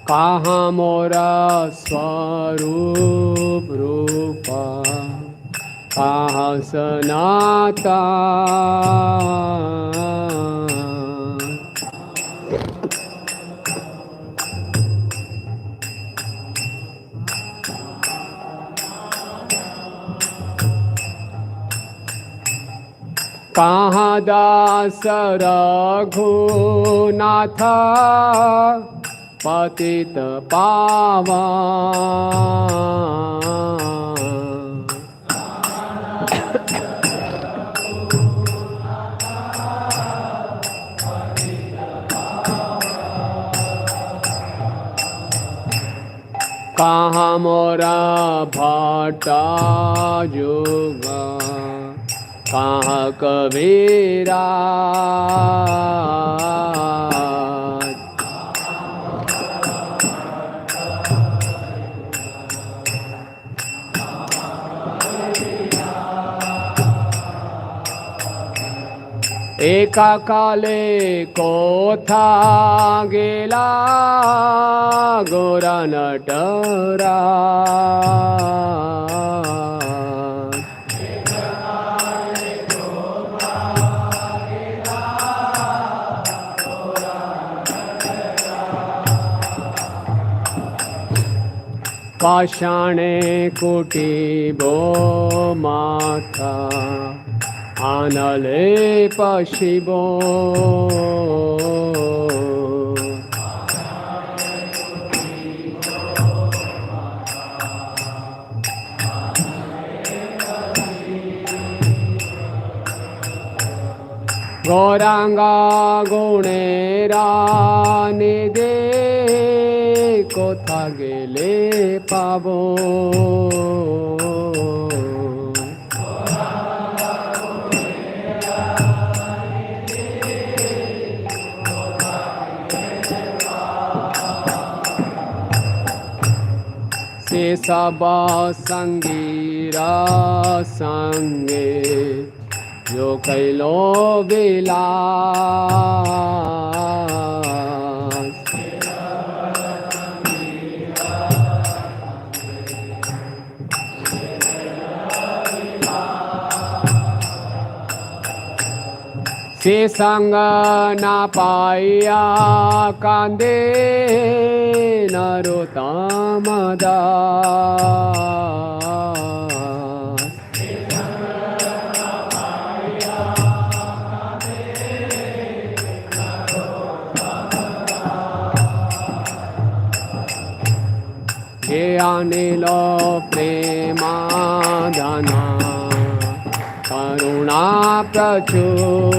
कहाँ मोरा स्वरूप रूपा, कहाँ सनाता, कहाँ दास रघुनाथ पतित पावन। कहाँ मोरा भट्टा जुगा, कहाँ कबीरा, एका काले कोथा गेला गोरा नटरा। पाषाणे कुटीबो माथा, आनले पशिबो। गौरांगा गुणेरा निदे, कोथा गेले पाबो। से सब संगीरा संगे, जो कैलो विलास। से संग ना पाया कांदे नरोत्तम दास। हे अनिल प्रेमाधना, करुणा प्रचुर।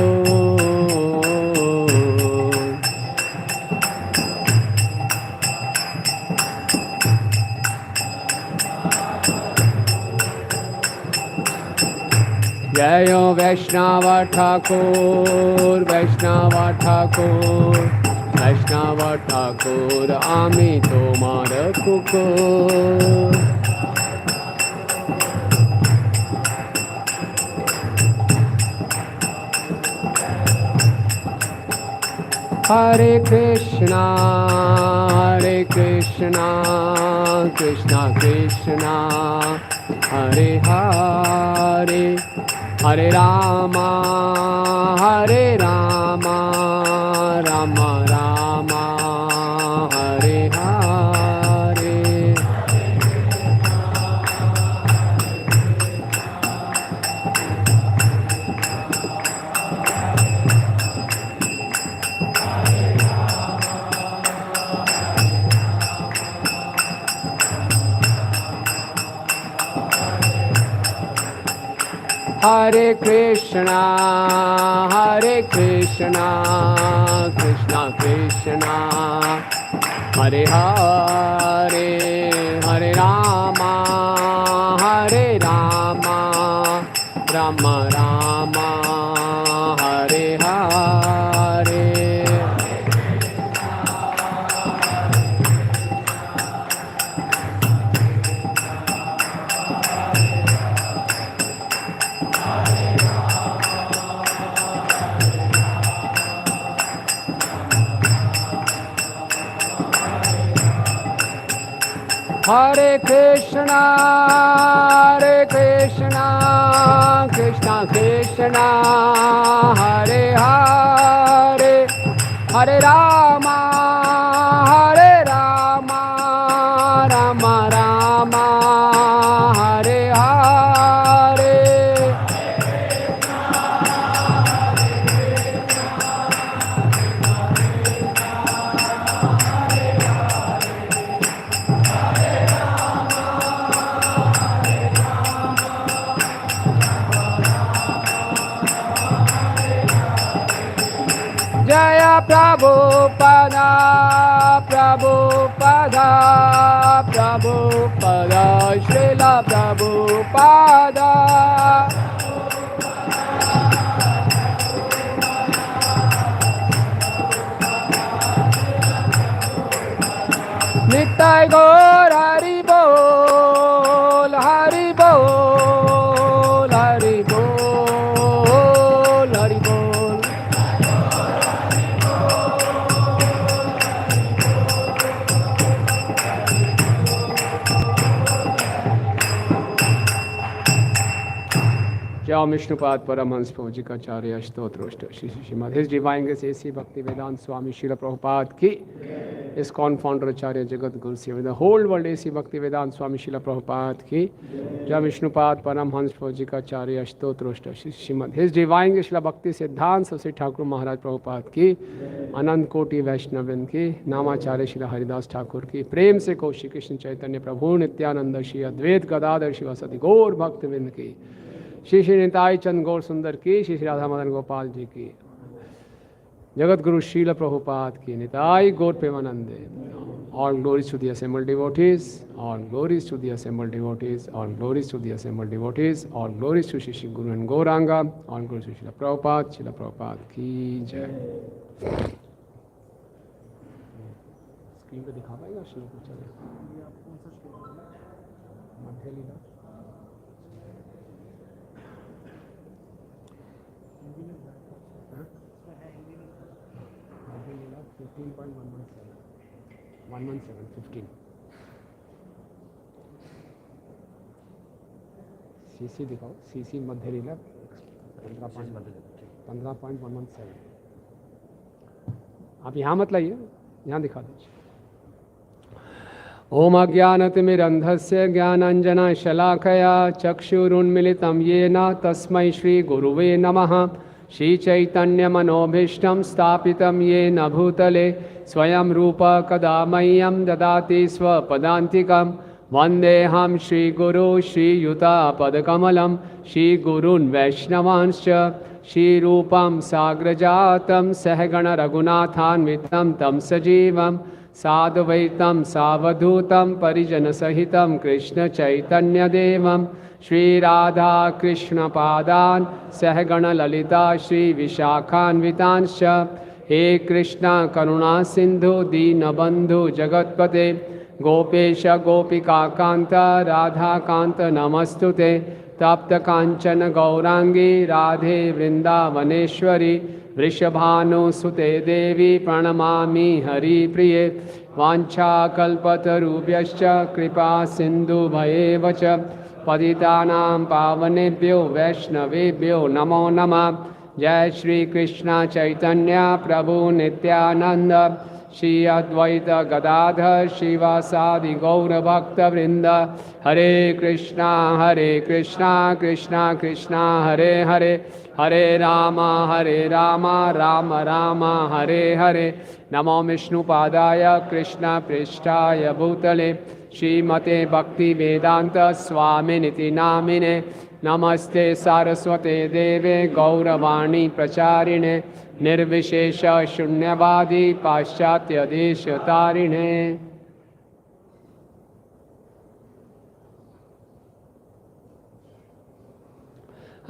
जय वैष्णव ठाकुर, वैष्णव ठाकुर, वैष्णव ठाकुर, आमी तोमार कुकुर। हरे कृष्णा कृष्णा कृष्णा हरे हरे, हरे रामा राम राम हरे हरे। हरे कृष्णा कृष्णा कृष्णा हरे हरे, हरे Ram Ram Ram Hare Hare. Hare Krishna, Krishna Krishna, Hare Hare, Hare Rama, Rama Rama, Hare Hare. Jaya Prabhupada, Prabhupada, Prabhupada, Srila Prabhupada. Nittai Gaur Hari Bol, Hari Bol, Hari Bol, Hari Bol. Jai Vishnupada Paramahansa Pujikacharya Stotroshta Shri Srimad His Divine Grace A.C. Bhaktivedanta Swami Srila Prabhupada ki, ISKCON founder Acharya Jagat Guru Seva, the whole world A.C. Bhaktivedanta Swami Srila Prabhupada ki, Jai Vishnupada Paramahansa Pujikacharya Stotroshta Shri Srimad His Divine Grace Srila Bhakti Siddhanta Saraswati Thakur Maharaj Prabhupada ki, Anand Koti Vaishnavind ki, Namacharya Srila Haridas Thakur ki, प्रेम से को श्री कृष्ण चैतन्य प्रभु नित्यानंद श्री अद्वैत गदाधर शिवासदि गौर भक्तविंद की, श्री श्री निताई चंद गौर सुंदर की, श्री श्री राधा मदन गोपाल जी की, जगत गुरु श्रील प्रभुपाद की, निताई गौर प्रेमानंदे. All glories to the assembled devotees, all glories to the assembled devotees, all glories to the assembled devotees, all glories to Shri Shri Guru and Gauranga, all glories to Srila Prabhupada की जय. Screen पे दिखा पाएगा श्लोक चले मध्य लीला मध्य लीला 15.117 CC दिखाओ. CC मध्य लीला 15.117. आप यहाँ मत लाइए, यहाँ दिखा दीजिए. ओम अज्ञानतिमिरन्धस्य ज्ञानाञ्जनशलाकया चक्षुरुन्मिलितं येन तस्मै श्रीगुरुवे नमः. श्रीचैतन्यमनोभीष्टं स्थापितं येन भूतले स्वयं रूप कदा मह्यं ददाति स्वपदान्तिकं. वन्देऽहं श्रीगुरो श्रीयुतापदकमलं श्रीगुरून् वैष्णवांश्च श्रीरूपं साग्रजातं सहगणरघुनाथान्वितं तं सजीवं साद्वैतं सावधूतं परिजनसहितं कृष्णचैतन्यदेवं श्रीराधाकृष्णपादान् सहगणललिता श्रीविशाखान्वितांश्च. हे कृष्ण करुणा सिन्धु दीनबन्धु जगत्पते गोपेश गोपिकान्त राधाकान्त नमस्तुते. तप्त कांचन गौरांगी राधे वृंदावनेश्वरी वृषभानुसुते देवी प्रणमामि हरिप्रिये. वाञ्छाकल्पतरुभ्यश्च कृपा सिन्धुभयेव च पतितानां पावनेभ्यो वैष्णवेभ्यो नमो नमः. जय श्री कृष्ण चैतन्य प्रभु नित्यानंद श्री अद्वैत गदाधर शिवासादि गौरभक्तवृंद. हरे कृष्णा कृष्णा कृष्णा हरे हरे, हरे राम राम राम हरे हरे. नमो विष्णुपादाय कृष्ण पृष्ठाय भूतले श्रीमते भक्ति वेदांत स्वामिनिति नामिने. नमस्ते सारस्वते देवे गौरवाणी प्रचारिणे निर्विशेष शून्यवादी पाश्चात्य देश तारिणे.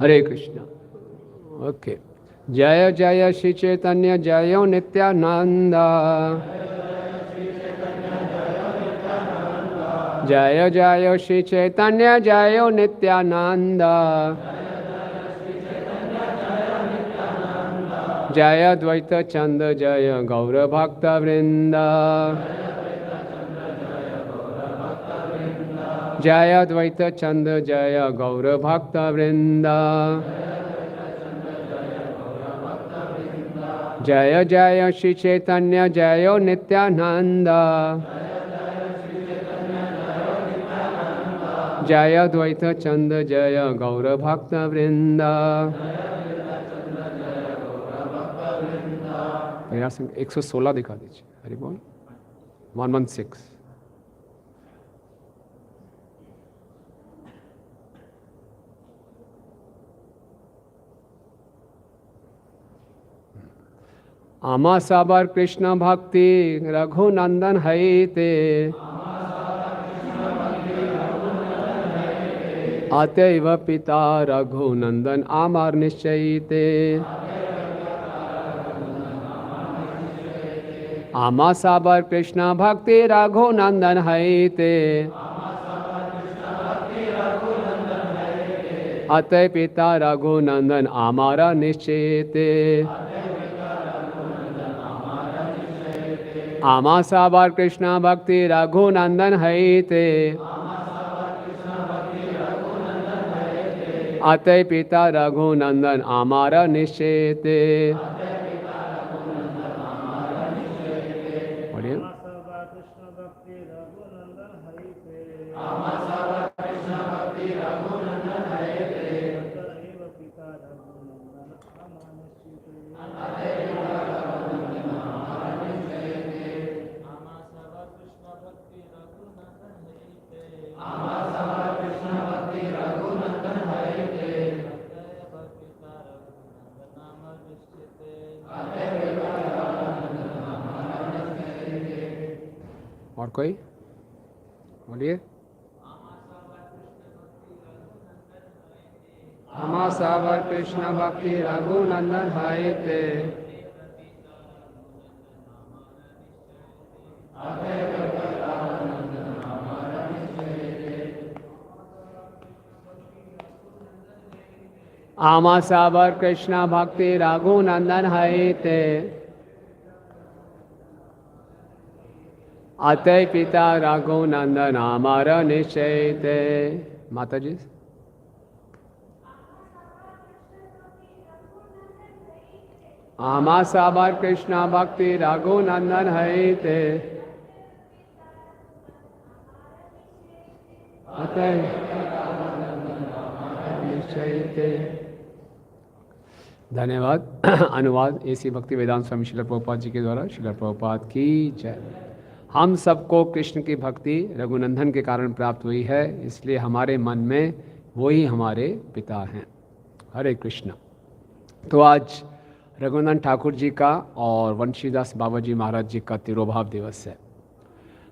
हरे कृष्ण. ओके. जय जय श्री चैतन्य जय नित्यानंद. जय जय श्री चैतन्य जय नित्यानंद. जय द्वैत चंद जय गौर भक्त वृंद. जय अद्वैत चंद जय गौर भक्त वृंद, जय जय श्री चैतन्य जय नित्यानंद, जय अद्वैत चंद जय गौर भक्त वृंद। मेरा संग 116 दिखा दीजिए। हरि बोल। 116। आमा साबर कृष्ण भक्ति रघुनंदन हैते, अतएव पिता रघुनंदन आमार निश्चयते। आमा साबर कृष्ण भक्ति रघुनंदन हैते, अतः पिता रघुनंदन आमारा निश्चयते। आमा साबर कृष्ण भक्ति रघुनंदन हैते, अतः पिता रघुनंदन आमारा निश्चयते। और कोई बोलिए। आमा साबर कृष्ण भक्ति रघुनंदन हैते, आमा साबर कृष्ण भक्ति रघुनंदन हैते, अतः पिता रघुनंदन आमारा निश्चयते। माता जी। आमा साबर कृष्ण भक्ति रघुनंदन हैते, अतः निश्चयते। धन्यवाद। अनुवाद एसी भक्ति वेदांत स्वामी श्रील प्रभुपाद जी के द्वारा। श्रील प्रभुपाद की जय। हम सबको कृष्ण की भक्ति रघुनंदन के कारण प्राप्त हुई है, इसलिए हमारे मन में वही हमारे पिता हैं। हरे कृष्ण। तो आज रघुनंदन ठाकुर जी का और वंशीदास बाबा जी महाराज जी का तिरोभाव दिवस है।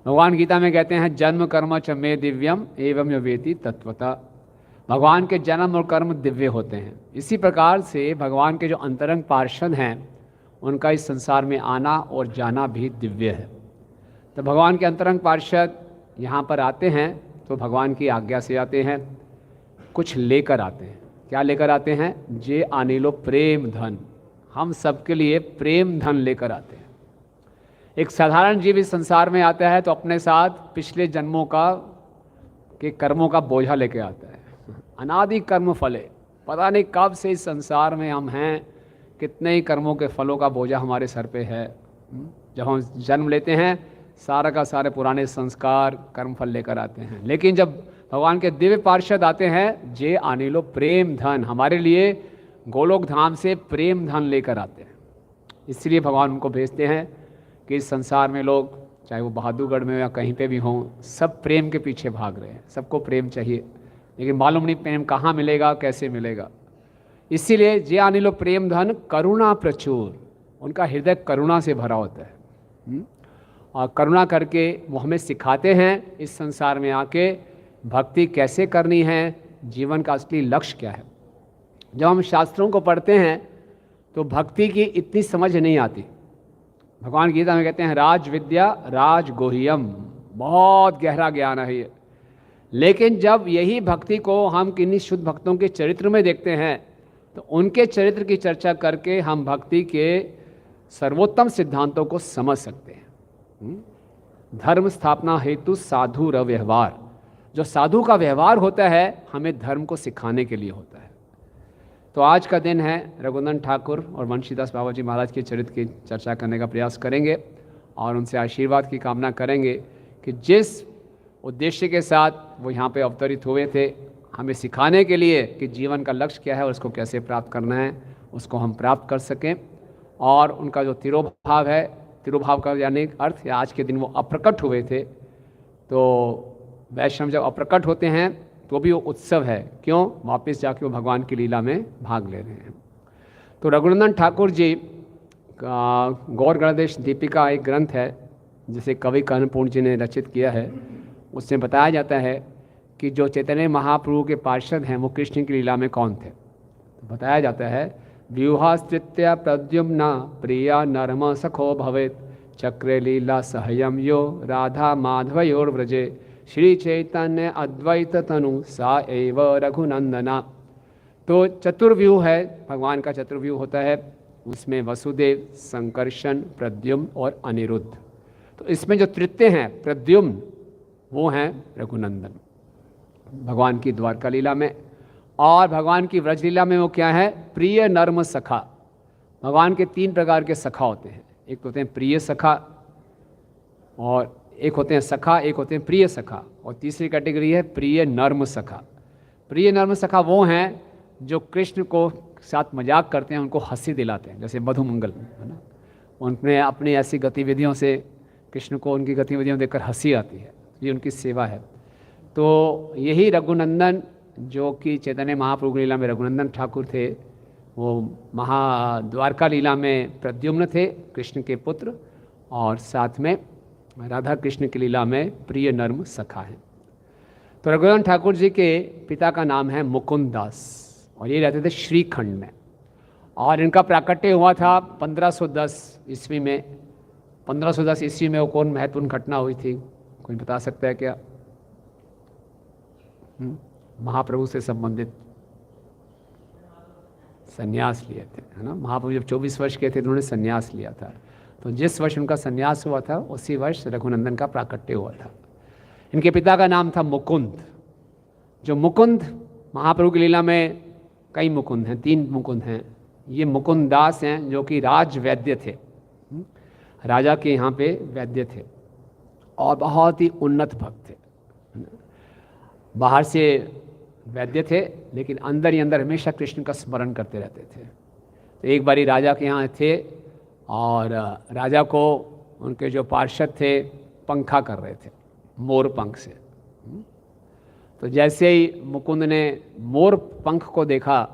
भगवान गीता में कहते हैं जन्म कर्म च मे दिव्यम एवं यो वेति तत्वता। भगवान के जन्म और कर्म दिव्य होते हैं। इसी प्रकार से भगवान के जो अंतरंग पार्षद हैं उनका इस संसार में आना और जाना भी दिव्य है। तो भगवान के अंतरंग पार्षद यहाँ पर आते हैं तो भगवान की आज्ञा से आते हैं, कुछ लेकर आते हैं। क्या लेकर आते हैं? जे आनीलो प्रेम धन। हम सबके लिए प्रेम धन लेकर आते हैं। एक साधारण जीव इस संसार में आता है तो अपने साथ पिछले जन्मों के कर्मों का बोझा लेके आता है। अनादि कर्म फले, पता नहीं कब से इस संसार में हम हैं, कितने ही कर्मों के फलों का बोझा हमारे सर पे है। जब हम जन्म लेते हैं सारा का सारे पुराने संस्कार कर्म फल लेकर आते हैं। लेकिन जब भगवान के दिव्य पार्षद आते हैं, जे आनीलो प्रेम धन, हमारे लिए गोलोक धाम से प्रेम धन लेकर आते हैं। इसलिए भगवान उनको भेजते हैं कि इस संसार में लोग, चाहे वो बहादुरगढ़ में या कहीं पे भी हों, सब प्रेम के पीछे भाग रहे हैं। सबको प्रेम चाहिए, लेकिन मालूम नहीं प्रेम कहाँ मिलेगा, कैसे मिलेगा। इसीलिए जे आनीलो प्रेम धन करुणा प्रचुर, उनका हृदय करुणा से भरा होता है। और करुणा करके वो हमें सिखाते हैं इस संसार में आके भक्ति कैसे करनी है, जीवन का असली लक्ष्य क्या है। जब हम शास्त्रों को पढ़ते हैं तो भक्ति की इतनी समझ नहीं आती। भगवान गीता में कहते हैं राज विद्या राज गोह्यम, बहुत गहरा ज्ञान है ये। लेकिन जब यही भक्ति को हम किन्हीं शुद्ध भक्तों के चरित्र में देखते हैं तो उनके चरित्र की चर्चा करके हम भक्ति के सर्वोत्तम सिद्धांतों को समझ सकते हैं। धर्म स्थापना हेतु साधु व्यवहार, जो साधु का व्यवहार होता है हमें धर्म को सिखाने के लिए होता है। तो आज का दिन है, रघुनंदन ठाकुर और वंशीदास बाबा जी महाराज के चरित्र की चर्चा करने का प्रयास करेंगे और उनसे आशीर्वाद की कामना करेंगे कि जिस उद्देश्य के साथ वो यहाँ पे अवतरित हुए थे, हमें सिखाने के लिए कि जीवन का लक्ष्य क्या है और उसको कैसे प्राप्त करना है, उसको हम प्राप्त कर सकें। और उनका जो तिरोभाव है, तिरोभाव का यानी अर्थ है आज के दिन वो अप्रकट हुए थे। तो वैष्णव जब अप्रकट होते हैं तो भी वो उत्सव है, क्यों? वापस जाके वो भगवान की लीला में भाग ले रहे हैं। तो रघुनंदन ठाकुर जी का गौर गणदेश दीपिका एक ग्रंथ है जिसे कवि कर्णपूर्ण जी ने रचित किया है। उसमें बताया जाता है कि जो चैतन्य महाप्रभु के पार्षद हैं वो कृष्ण की लीला में कौन थे। तो बताया जाता है, व्यूहास्तृत्य प्रद्युम्ना प्रिया नरम सखो भवेत चक्रे लीला सहयम यो राधा माधवयोर व्रजे श्री चैतन्य अद्वैत तनु सा एव रघुनंदना। तो चतुर्व्यूह है, भगवान का चतुर्व्यूह होता है, उसमें वसुदेव, संकर्षण, प्रद्युम्न और अनिरुद्ध। तो इसमें जो तृतीय हैं प्रद्युम्न, वो हैं रघुनंदन भगवान की द्वारका लीला में। और भगवान की व्रज लीला में वो क्या है? प्रिय नर्म सखा। भगवान के 3 प्रकार के सखा होते हैं, एक होते हैं प्रिय सखा, और एक होते हैं सखा, एक होते हैं प्रिय सखा, और तीसरी कैटेगरी है प्रिय नर्म सखा। प्रिय नर्म सखा वो हैं जो कृष्ण को साथ मजाक करते हैं, उनको हंसी दिलाते हैं, जैसे मधुमंगल है ना, उनमें अपनी ऐसी गतिविधियों से कृष्ण को उनकी गतिविधियों देखकर हंसी आती है, ये उनकी सेवा है। तो यही रघुनंदन जो कि चैतन्य महाप्रभु लीला में रघुनंदन ठाकुर थे, वो महाद्वारका लीला में प्रद्युम्न थे, कृष्ण के पुत्र, और साथ में राधा कृष्ण की लीला में प्रिय नर्म सखा है। तो रघुनंदन ठाकुर जी के पिता का नाम है मुकुंद दास और ये रहते थे श्रीखंड में, और इनका प्राकट्य हुआ था 1510 ईस्वी में। 1510 ईस्वी में वो कौन महत्वपूर्ण घटना हुई थी, कोई बता सकता है क्या? महाप्रभु से संबंधित संन्यास लिए थे, है ना। महाप्रभु जब 24 वर्ष के थे तो उन्होंने संन्यास लिया था। तो जिस वर्ष उनका संन्यास हुआ था उसी वर्ष रघुनंदन का प्राकट्य हुआ था। इनके पिता का नाम था मुकुंद। जो मुकुंद महाप्रभु की लीला में कई मुकुंद हैं, 3 मुकुंद हैं। ये मुकुंद दास हैं जो कि राज वैद्य थे, राजा के यहाँ पे वैद्य थे और बहुत ही उन्नत भक्त थे। बाहर से वैद्य थे लेकिन अंदर ही अंदर हमेशा कृष्ण का स्मरण करते रहते थे। तो एक बारी राजा के यहाँ थे और राजा को उनके जो पार्षद थे पंखा कर रहे थे मोर पंख से। तो जैसे ही मुकुंद ने मोर पंख को देखा,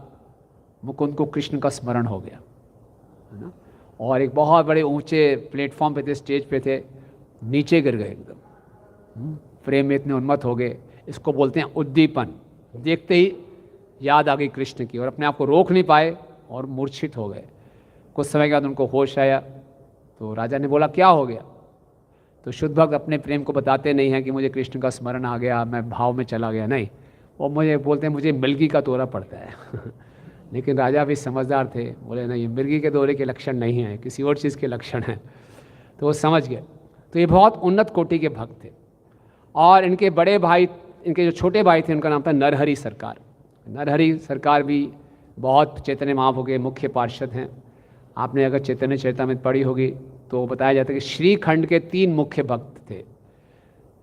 मुकुंद को कृष्ण का स्मरण हो गया, है ना। और एक बहुत बड़े ऊंचे प्लेटफॉर्म पे थे, स्टेज पे थे, नीचे गिर गए एकदम, प्रेम में इतने उन्मत्त हो गए। इसको बोलते हैं उद्दीपन। देखते ही याद आ गई कृष्ण की और अपने आप को रोक नहीं पाए और मूर्छित हो गए। कुछ समय के बाद उनको होश आया तो राजा ने बोला क्या हो गया। तो शुद्ध भक्त अपने प्रेम को बताते नहीं हैं कि मुझे कृष्ण का स्मरण आ गया, मैं भाव में चला गया, नहीं, वो मुझे बोलते हैं मुझे मिर्गी का दौरा पड़ता है लेकिन राजा भी समझदार थे, बोले नहीं, मिर्गी के दौरे के लक्षण नहीं हैं, किसी और चीज़ के लक्षण हैं। तो वो समझ गए। तो ये बहुत उन्नत कोटि के भक्त थे। और इनके बड़े भाई, इनके जो छोटे भाई थे, उनका नाम था नरहरि सरकार। नरहरि सरकार भी बहुत चैतन्य महाप्रभु के मुख्य पार्षद हैं। आपने अगर चैतन्य चरितामृत पढ़ी होगी तो बताया जाता है कि श्रीखंड के 3 मुख्य भक्त थे,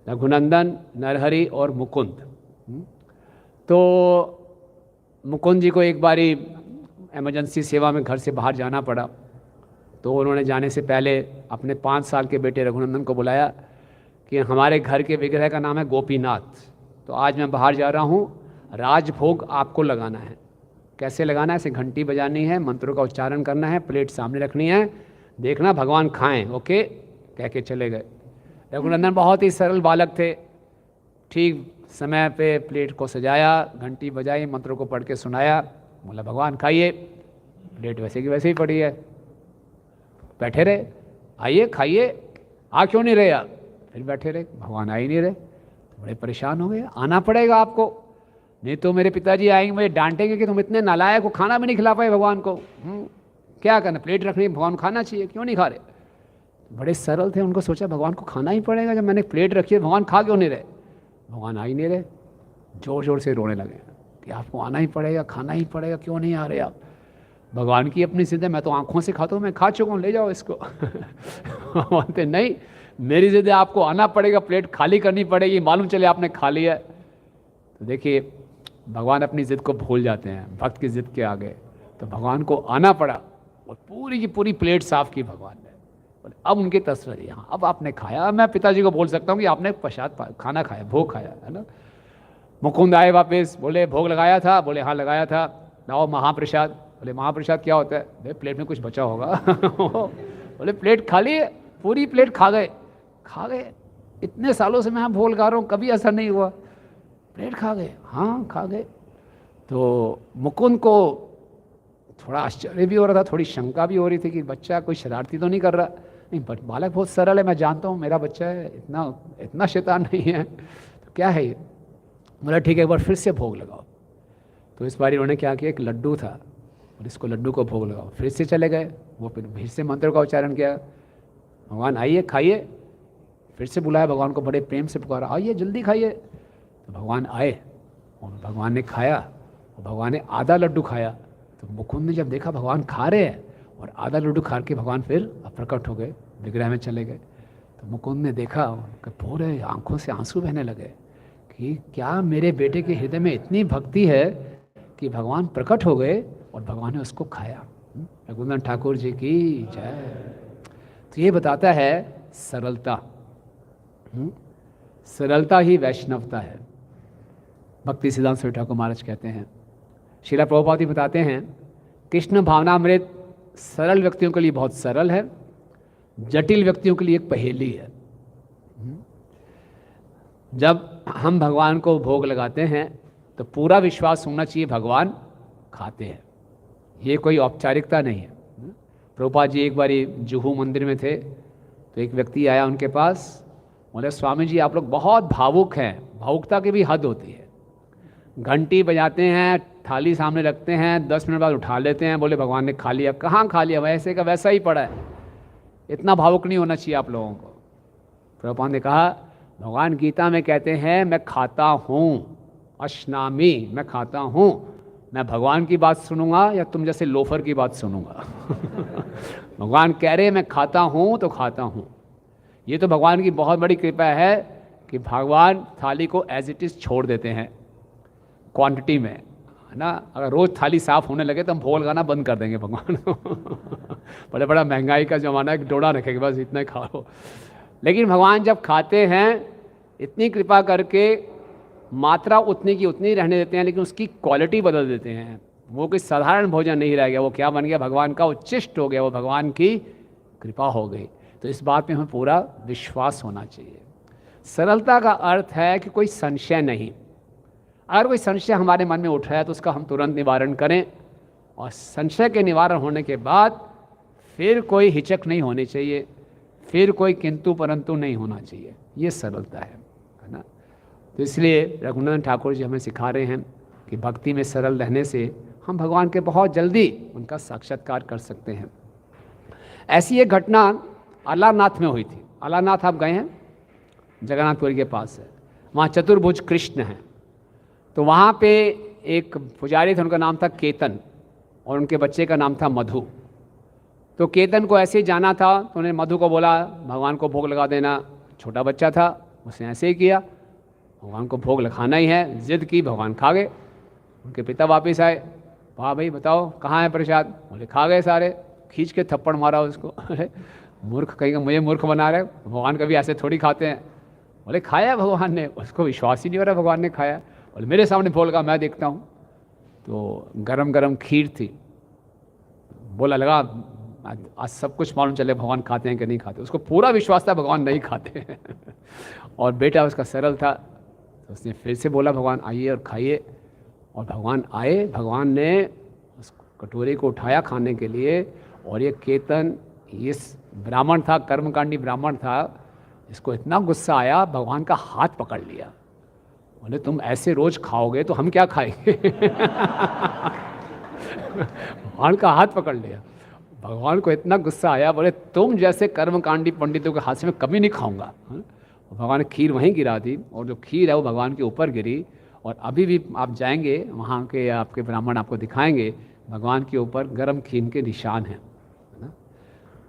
रघुनंदन, नरहरि और मुकुंद। तो मुकुंद जी को एक बारी इमरजेंसी सेवा में घर से बाहर जाना पड़ा। तो उन्होंने जाने से पहले अपने 5 साल के बेटे रघुनंदन को बुलाया कि हमारे घर के विग्रह का नाम है गोपीनाथ, तो आज मैं बाहर जा रहा हूँ, राजभोग आपको लगाना है। कैसे लगाना है? ऐसे घंटी बजानी है, मंत्रों का उच्चारण करना है, प्लेट सामने रखनी है, देखना भगवान खाएं, ओके, कह के चले गए। रघुनंदन बहुत ही सरल बालक थे। ठीक समय पे प्लेट को सजाया, घंटी बजाई, मंत्रों को पढ़ के सुनाया, बोला भगवान खाइए। प्लेट वैसे की वैसे ही पड़ी है, बैठे रहे, आइए खाइए, आ क्यों नहीं रहे आप? फिर बैठे रहे, भगवान आ ही नहीं रहे। बड़े परेशान हो गए, आना पड़ेगा आपको, नहीं तो मेरे पिताजी आएंगे, मुझे डांटेंगे कि तुम इतने नालायक को खाना भी नहीं खिला पाए भगवान को। क्या करना, प्लेट रखनी, भगवान खाना चाहिए, क्यों नहीं खा रहे? बड़े सरल थे, उनको सोचा भगवान को खाना ही पड़ेगा, जब मैंने प्लेट रखी है भगवान खा क्यों नहीं रहे? भगवान आ ही नहीं रहे, जोर जोर से रोने लगे कि आपको आना ही पड़ेगा, खाना ही पड़ेगा, क्यों नहीं आ रहे आप। भगवान की अपनी जिद है, मैं तो आंखों से खाता हूँ, मैं खा चुका हूँ, ले जाओ इसको। बोलते नहीं, मेरी जिद है, आपको आना पड़ेगा, प्लेट खाली करनी पड़ेगी, मालूम चले आपने खा लिया। तो देखिए भगवान अपनी जिद को भूल जाते हैं भक्त की जिद के आगे। तो भगवान को आना पड़ा और पूरी की पूरी प्लेट साफ की भगवान ने। बोले अब उनकी तसल्ली, हाँ अब आपने खाया, मैं पिताजी को बोल सकता हूँ कि आपने प्रसाद खाना खाया, भोग खाया, है ना। मुकुंद आए वापस, बोले भोग लगाया था, बोले हाँ लगाया था, लाओ महाप्रसाद। बोले महाप्रसाद क्या होता है? बोले प्लेट में कुछ बचा होगा। बोले प्लेट खाली है, पूरी प्लेट खा गए। खा गए? इतने सालों से मैं यहाँ भोग लगा रहा हूँ, कभी असर नहीं हुआ, प्लेट खा गए? हाँ खा गए। तो मुकुंद को थोड़ा आश्चर्य भी हो रहा था, थोड़ी शंका भी हो रही थी कि बच्चा कोई शरारती तो नहीं कर रहा। नहीं, बालक बहुत सरल है, मैं जानता हूँ मेरा बच्चा है, इतना शैतान नहीं है, तो क्या है ये। बोला ठीक है, एक बार फिर से भोग लगाओ। तो इस बार इन्होंने क्या किया, एक लड्डू था और इसको लड्डू को भोग लगाओ। फिर से चले गए, वो फिर से मंत्र का उच्चारण किया, भगवान आइए खाइए। फिर से बुलाया भगवान को, बड़े प्रेम से पुकारा, आइए जल्दी खाइए। तो भगवान आए और भगवान ने खाया, और भगवान ने आधा लड्डू खाया। तो मुकुंद ने जब देखा भगवान खा रहे हैं और आधा लड्डू खा के भगवान फिर प्रकट हो गए, विग्रह में चले गए। तो मुकुंद ने देखा, पूरे आंखों से आंसू बहने लगे कि क्या मेरे बेटे के हृदय में इतनी भक्ति है कि भगवान प्रकट हो गए और भगवान ने उसको खाया। रघुनाथ ठाकुर जी की जय। तो ये बताता है सरलता, सरलता ही वैष्णवता है। भक्ति सिद्धांत स्वामी ठाकुर महाराज कहते हैं, श्रीला प्रभुपाद जी बताते हैं, कृष्ण भावनामृत सरल व्यक्तियों के लिए बहुत सरल है, जटिल व्यक्तियों के लिए एक पहेली है। जब हम भगवान को भोग लगाते हैं तो पूरा विश्वास होना चाहिए भगवान खाते हैं, ये कोई औपचारिकता नहीं है। प्रभुपाद जी एक बारी जुहू मंदिर में थे, तो एक व्यक्ति आया उनके पास, बोले स्वामी जी आप लोग बहुत भावुक हैं, भावुकता की भी हद होती है, घंटी बजाते हैं, थाली सामने रखते हैं, 10 मिनट बाद उठा लेते हैं, बोले भगवान ने खा लिया। कहाँ खा लिया, वैसे का वैसा ही पड़ा है, इतना भावुक नहीं होना चाहिए आप लोगों को। प्रभुपाद ने कहा भगवान गीता में कहते हैं मैं खाता हूँ, अश्नामी, मैं खाता हूँ, मैं भगवान की बात सुनूंगा या तुम जैसे लोफर की बात सुनूंगा। भगवान कह रहे मैं खाता हूँ तो खाता हूँ। ये तो भगवान की बहुत बड़ी कृपा है कि भगवान थाली को एज इट इज़ छोड़ देते हैं क्वांटिटी में, है ना। अगर रोज़ थाली साफ़ होने लगे तो हम भोग लगाना बंद कर देंगे भगवान को। बड़ा महंगाई का ज़माना है कि डोड़ा रखेंगे बस इतना ही खा लो। लेकिन भगवान जब खाते हैं इतनी कृपा करके मात्रा उतनी की उतनी रहने देते हैं, लेकिन उसकी क्वालिटी बदल देते हैं। वो कोई साधारण भोजन नहीं रह गया, वो क्या बन गया, भगवान का उच्चिष्ट हो गया, वो भगवान की कृपा हो गई। तो इस बात में हमें पूरा विश्वास होना चाहिए। सरलता का अर्थ है कि कोई संशय नहीं। अगर कोई संशय हमारे मन में उठ रहा है तो उसका हम तुरंत निवारण करें, और संशय के निवारण होने के बाद फिर कोई हिचक नहीं होनी चाहिए, फिर कोई किंतु परंतु नहीं होना चाहिए। ये सरलता है ना। तो इसलिए रघुनाथ ठाकुर जी हमें सिखा रहे हैं कि भक्ति में सरल रहने से हम भगवान के बहुत जल्दी उनका साक्षात्कार कर सकते हैं। ऐसी एक घटना अलारनाथ में हुई थी। अलारनाथ आप गए हैं, जगन्नाथपुरी के पास है, वहाँ चतुर्भुज कृष्ण हैं। तो वहाँ पे एक पुजारी थे, उनका नाम था केतन, और उनके बच्चे का नाम था मधु। तो केतन को ऐसे ही जाना था, तो उन्होंने मधु को बोला भगवान को भोग लगा देना। छोटा बच्चा था, उसने ऐसे ही किया, भगवान को भोग लगाना ही है, जिद की, भगवान खा गए। उनके पिता वापस आए, वाह भाई बताओ कहाँ है प्रसाद, बोले खा गए सारे। खींच के थप्पड़ मारा उसको। अरे मूर्ख, कहीं मुझे मूर्ख बना रहे, भगवान कभी ऐसे थोड़ी खाते हैं। बोले खाया भगवान ने, उसको विश्वास ही नहीं हो रहा भगवान ने खाया। बोले मेरे सामने भोग लगा, मैं देखता हूँ। तो गरम गरम खीर थी, बोला लगा आज सब कुछ मालूम चले भगवान खाते हैं कि नहीं खाते। उसको पूरा विश्वास था भगवान नहीं खाते हैं। और बेटा उसका सरल था, तो उसने फिर से बोला भगवान आइए और खाइए। और भगवान आए, भगवान ने उस कटोरे को उठाया खाने के लिए। और ये केतन, ये ब्राह्मण था, कर्मकांडी ब्राह्मण था, इसको इतना गुस्सा आया, भगवान का हाथ पकड़ लिया। बोले तुम ऐसे रोज खाओगे तो हम क्या खाएंगे। भगवान का हाथ पकड़ लिया। भगवान को इतना गुस्सा आया, बोले तुम जैसे कर्मकांडी पंडितों के हाथ से मैं कभी नहीं खाऊंगा। भगवान ने खीर वहीं गिरा दी, और जो खीर है वो भगवान के ऊपर गिरी, और अभी भी आप जाएंगे वहाँ के आपके ब्राह्मण आपको दिखाएंगे भगवान के ऊपर गर्म खीर के निशान हैं, है ना।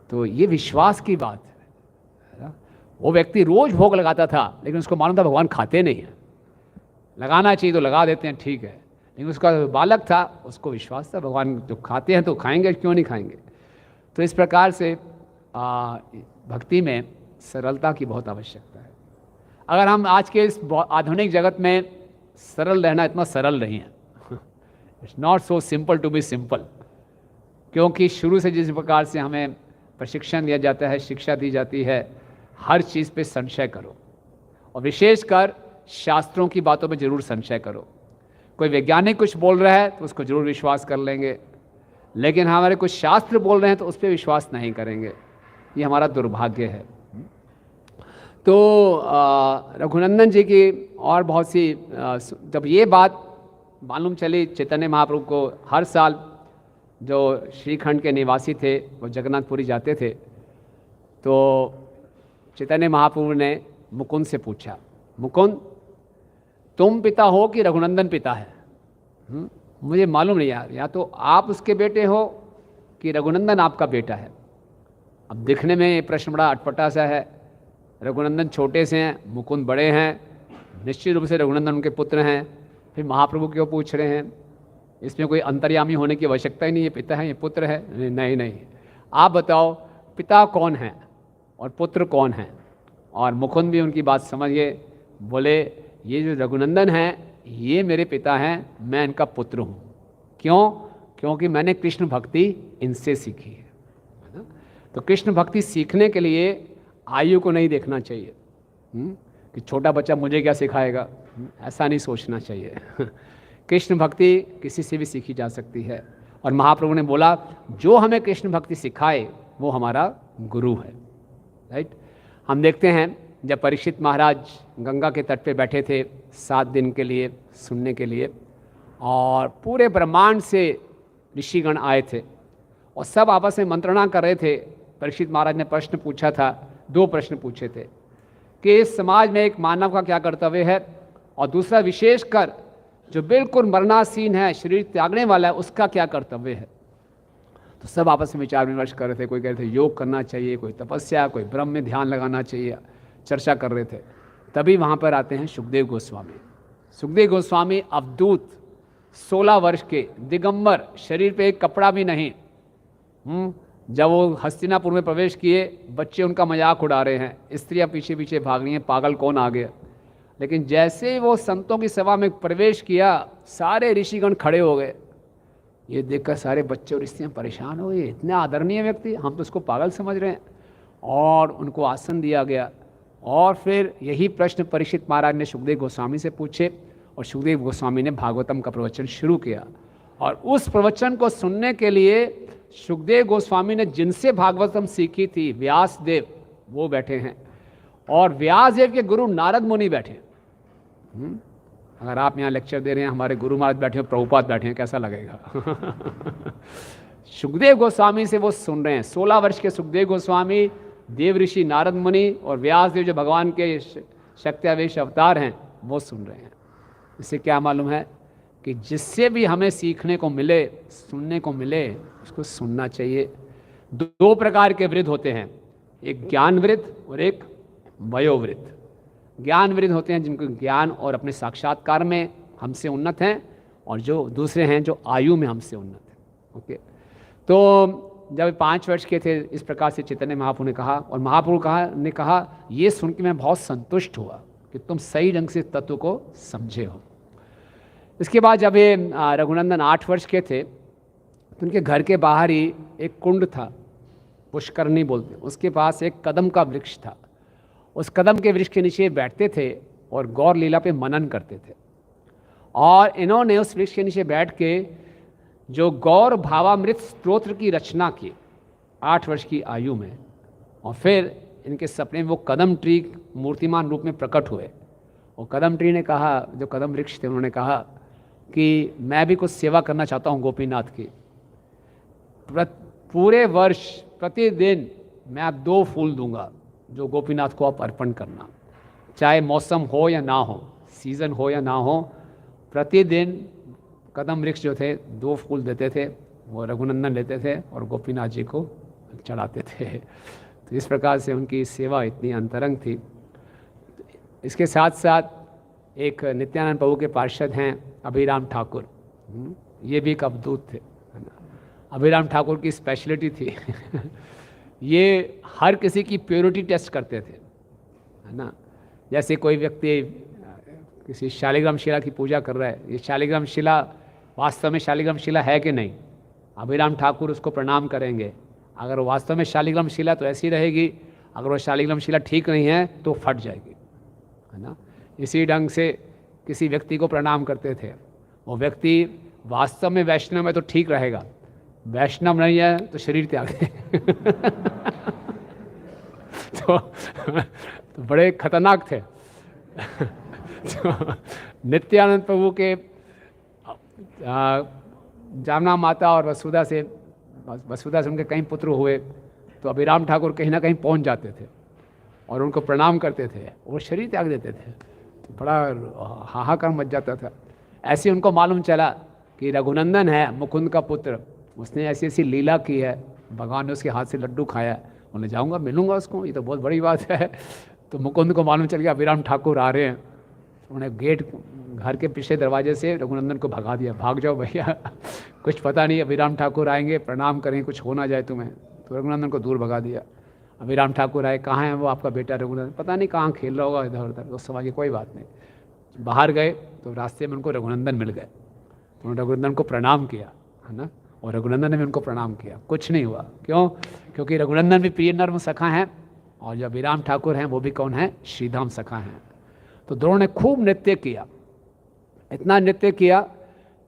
तो ये विश्वास की बात है ना। वो व्यक्ति रोज भोग लगाता था, लेकिन उसको मालूम था भगवान खाते नहीं हैं, लगाना चाहिए तो लगा देते हैं, ठीक है, लेकिन उसका बालक था, उसको विश्वास था भगवान जो खाते हैं तो खाएंगे, क्यों नहीं खाएंगे। तो इस प्रकार से भक्ति में सरलता की बहुत आवश्यकता है। अगर हम आज के इस आधुनिक जगत में सरल रहना इतना सरल नहीं है, it's not so simple to be simple, क्योंकि शुरू से जिस प्रकार से हमें प्रशिक्षण दिया जाता है, शिक्षा दी जाती है, हर चीज़ पे संशय करो, और विशेषकर शास्त्रों की बातों में जरूर संशय करो। कोई वैज्ञानिक कुछ बोल रहा है तो उसको जरूर विश्वास कर लेंगे, लेकिन हमारे कुछ शास्त्र बोल रहे हैं तो उस पर विश्वास नहीं करेंगे, ये हमारा दुर्भाग्य है। तो रघुनंदन जी की और बहुत सी जब ये बात मालूम चली चैतन्य महाप्रभु को, हर साल जो श्रीखंड के निवासी थे वो जगन्नाथपुरी जाते थे, तो चैतन्य महाप्रभु ने मुकुंद से पूछा, मुकुंद तुम पिता हो कि रघुनंदन पिता है? मुझे मालूम नहीं यार, या तो आप उसके बेटे हो कि रघुनंदन आपका बेटा है। अब दिखने में ये प्रश्न बड़ा अटपटा सा है, रघुनंदन छोटे से हैं, मुकुंद बड़े हैं, निश्चित रूप से रघुनंदन उनके पुत्र हैं, फिर महाप्रभु क्यों पूछ रहे हैं? इसमें कोई अंतर्यामी होने की आवश्यकता ही नहीं, ये पिता है ये पुत्र है, नहीं नहीं, आप बताओ पिता कौन है और पुत्र कौन है? और मुकुंद भी उनकी बात समझिए, बोले ये जो रघुनंदन हैं ये मेरे पिता हैं, मैं इनका पुत्र हूँ। क्यों? क्योंकि मैंने कृष्ण भक्ति इनसे सीखी है ना। तो कृष्ण भक्ति सीखने के लिए आयु को नहीं देखना चाहिए कि छोटा बच्चा मुझे क्या सिखाएगा, ऐसा नहीं सोचना चाहिए। कृष्ण भक्ति किसी से भी सीखी जा सकती है, और महाप्रभु ने बोला जो हमें कृष्ण भक्ति सिखाए वो हमारा गुरु है, राइट। हम देखते हैं जब परीक्षित महाराज गंगा के तट पे बैठे थे 7 दिन के लिए सुनने के लिए, और पूरे ब्रह्मांड से ऋषिगण आए थे और सब आपस में मंत्रणा कर रहे थे। परीक्षित महाराज ने प्रश्न पूछा था, 2 प्रश्न पूछे थे कि इस समाज में एक मानव का क्या कर्तव्य है, और दूसरा विशेषकर जो बिल्कुल मरणासीन है, शरीर त्यागने वाला है, उसका क्या कर्तव्य है। तो सब आपस में विचार विमर्श कर रहे थे, कोई कह रहे थे योग करना चाहिए, कोई तपस्या, कोई ब्रह्म में ध्यान लगाना चाहिए, चर्चा कर रहे थे। तभी वहाँ पर आते हैं सुखदेव गोस्वामी। सुखदेव गोस्वामी अवधूत 16 वर्ष के, दिगंबर, शरीर पे एक कपड़ा भी नहीं। जब वो हस्तिनापुर में प्रवेश किए, बच्चे उनका मजाक उड़ा रहे हैं, स्त्रियाँ पीछे पीछे भाग रही हैं, पागल कौन आ गया। लेकिन जैसे ही वो संतों की सभा में प्रवेश किया, सारे ऋषिगण खड़े हो गए। ये देखकर सारे बच्चे और स्त्रियाँ परेशान हो गए, इतने आदरणीय व्यक्ति, हम तो उसको पागल समझ रहे हैं। और उनको आसन दिया गया, और फिर यही प्रश्न परीक्षित महाराज ने सुखदेव गोस्वामी से पूछे, और सुखदेव गोस्वामी ने भागवतम का प्रवचन शुरू किया। और उस प्रवचन को सुनने के लिए सुखदेव गोस्वामी ने जिनसे भागवतम सीखी थी, व्यासदेव, वो बैठे हैं, और व्यासदेव के गुरु नारद मुनि बैठे। अगर आप यहाँ लेक्चर दे रहे हैं, हमारे गुरु महाराज बैठे हैं, प्रभुपाद बैठे हैं, कैसा लगेगा? सुखदेव गोस्वामी से वो सुन रहे हैं। 16 वर्ष के सुखदेव गोस्वामी, देव ऋषि नारद मुनि और व्यासदेव जो भगवान के शक्त्यावेश अवतार हैं, वो सुन रहे हैं। इससे क्या मालूम है कि जिससे भी हमें सीखने को मिले, सुनने को मिले, उसको सुनना चाहिए। 2 प्रकार के वृद्ध होते हैं, एक ज्ञान वृद्ध और एक वयोवृद्ध। ज्ञान वृद्ध होते हैं जिनको ज्ञान और अपने साक्षात्कार में हमसे उन्नत हैं, और जो दूसरे हैं जो आयु में हमसे उन्नत हैं। ओके, तो जब 5 वर्ष के थे, इस प्रकार से चैतन्य महाप्रभु ने कहा, और महाप्रभु ने कहा ये सुन के मैं बहुत संतुष्ट हुआ कि तुम सही ढंग से तत्व को समझे हो। इसके बाद जब ये रघुनंदन 8 वर्ष के थे, तो उनके घर के बाहर ही एक कुंड था, पुष्करणी बोलते, उसके पास एक कदम का वृक्ष था। उस कदम के वृक्ष के नीचे बैठते थे और गौर लीला पे मनन करते थे। और इन्होंने उस वृक्ष के नीचे बैठ के जो गौर भावामृत स्तोत्र की रचना की 8 वर्ष की आयु में, और फिर इनके सपने में वो कदम ट्री मूर्तिमान रूप में प्रकट हुए। और कदम ट्री ने कहा, जो कदम वृक्ष थे, उन्होंने कहा कि मैं भी कुछ सेवा करना चाहता हूँ गोपीनाथ की। पूरे वर्ष प्रतिदिन मैं आप 2 फूल दूंगा जो गोपीनाथ को आप अर्पण करना। चाहे मौसम हो या ना हो, सीज़न हो या ना हो, प्रतिदिन कदम वृक्ष जो थे 2 फूल देते थे, वो रघुनंदन लेते थे और गोपीनाथ जी को चढ़ाते थे। तो इस प्रकार से उनकी सेवा इतनी अंतरंग थी। इसके साथ साथ एक नित्यानंद प्रभु के पार्षद हैं अभिराम ठाकुर, ये भी एक अवधूत थे, है ना। अभिराम ठाकुर की स्पेशलिटी थी ये हर किसी की प्योरिटी टेस्ट करते थे, है ना। जैसे कोई व्यक्ति किसी शालिग्राम शिला की पूजा कर रहा है, ये शालिग्राम शिला वास्तव में शालिग्राम शिला है कि नहीं, अभिराम ठाकुर उसको प्रणाम करेंगे। अगर वो वास्तव में शालिग्राम शिला तो ऐसी रहेगी, अगर वो शालिग्राम शिला ठीक नहीं है तो फट जाएगी, है ना। इसी ढंग से किसी व्यक्ति को प्रणाम करते थे, वो व्यक्ति वास्तव में वैष्णव है तो ठीक रहेगा, वैष्णव नहीं है तो शरीर त्याग दे तो बड़े खतरनाक थे तो नित्यानंद प्रभु के जामना माता और वसुधा से उनके कई पुत्र हुए, तो अभिराम ठाकुर कहीं ना कहीं पहुंच जाते थे और उनको प्रणाम करते थे, वो शरीर त्याग देते थे। तो बड़ा हाहाकार मच जाता था। ऐसे उनको मालूम चला कि रघुनंदन है मुकुंद का पुत्र, उसने ऐसी ऐसी लीला की है, भगवान ने उसके हाथ से लड्डू खाया, उन्हें जाऊँगा मिलूंगा उसको, ये तो बहुत बड़ी बात है। तो मुकुंद को मालूम चल गया अभिराम ठाकुर आ रहे हैं, उन्हें गेट घर के पीछे दरवाजे से रघुनंदन को भगा दिया, भाग जाओ भैया कुछ पता नहीं अभिराम ठाकुर आएंगे, प्रणाम करें, कुछ हो ना जाए तुम्हें। तो रघुनंदन को दूर भगा दिया। अभिराम ठाकुर आए, कहाँ है वो आपका बेटा रघुनंदन, पता नहीं कहाँ खेल रहा होगा इधर उधर, उस समय की कोई बात नहीं। बाहर गए तो रास्ते में उनको रघुनंदन मिल गए, तो उन्होंने रघुनंदन को प्रणाम किया, है ना, और रघुनंदन ने भी उनको प्रणाम किया, कुछ नहीं हुआ। क्यों? क्योंकि रघुनंदन भी प्रिय नर्म सखा हैं और जो अभिराम ठाकुर हैं वो भी कौन है? श्रीधाम सखा हैं। तो दोनों ने खूब नृत्य किया, इतना नृत्य किया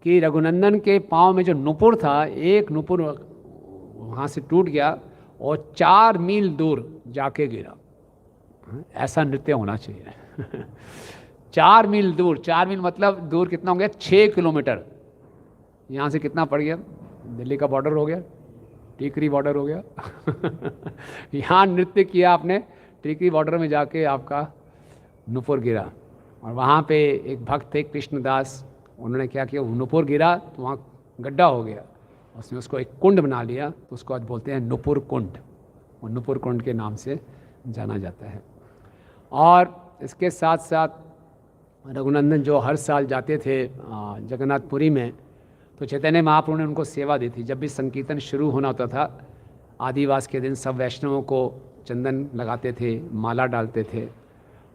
कि रघुनंदन के पाँव में जो नुपुर था, एक नुपुर वहाँ से टूट गया और 4 मील दूर जाके गिरा। ऐसा नृत्य होना चाहिए 4 मील दूर, 4 मील मतलब दूर कितना हो गया? 6 किलोमीटर। यहाँ से कितना पड़ गया? दिल्ली का बॉर्डर हो गया, टीकरी बॉर्डर हो गया यहाँ नृत्य किया आपने, टीकरी बॉर्डर में जाके आपका नुपुर गिरा। और वहाँ पे एक भक्त थे कृष्णदास, उन्होंने क्या किया, नुपुर गिरा तो वहाँ गड्ढा हो गया, उसने उसको एक कुंड बना लिया, तो उसको आज बोलते हैं नुपुर कुंड, और नुपुर कुंड के नाम से जाना जाता है। और इसके साथ साथ रघुनंदन जो हर साल जाते थे जगन्नाथपुरी में, तो चैतन्य महाप्रभु ने उनको सेवा दी थी। जब भी संकीर्तन शुरू होना होता था, आदिवास के दिन सब वैष्णवों को चंदन लगाते थे, माला डालते थे।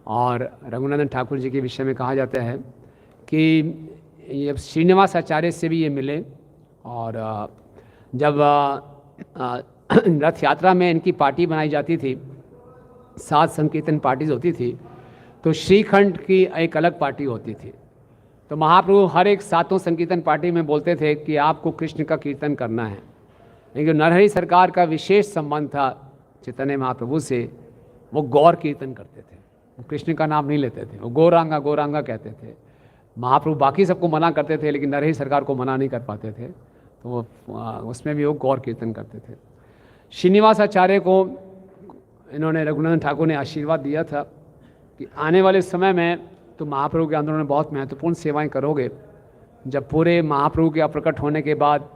और रघुनंदन ठाकुर जी के विषय में कहा जाता है कि ये श्रीनिवास आचार्य से भी ये मिले, और जब रथ यात्रा में इनकी पार्टी बनाई जाती थी, 7 संकीर्तन पार्टीज होती थी, तो श्रीखंड की एक अलग पार्टी होती थी। तो महाप्रभु हर एक 7 संकीर्तन पार्टी में बोलते थे कि आपको कृष्ण का कीर्तन करना है। लेकिन नरहरि सरकार का विशेष संबंध था चैतन्य महाप्रभु से, वो गौर कीर्तन करते थे, वो कृष्ण का नाम नहीं लेते थे, वो गौरांगा गौरांगा कहते थे। महाप्रभु बाकी सबको मना करते थे, लेकिन नरहरि सरकार को मना नहीं कर पाते थे, तो वो उसमें भी वो गौर कीर्तन करते थे। श्रीनिवास आचार्य को इन्होंने, रघुनंदन ठाकुर ने आशीर्वाद दिया था कि आने वाले समय में तो महाप्रभु के आंदोलन में बहुत महत्वपूर्ण सेवाएं करोगे। जब पूरे महाप्रभु के अप्रकट होने के बाद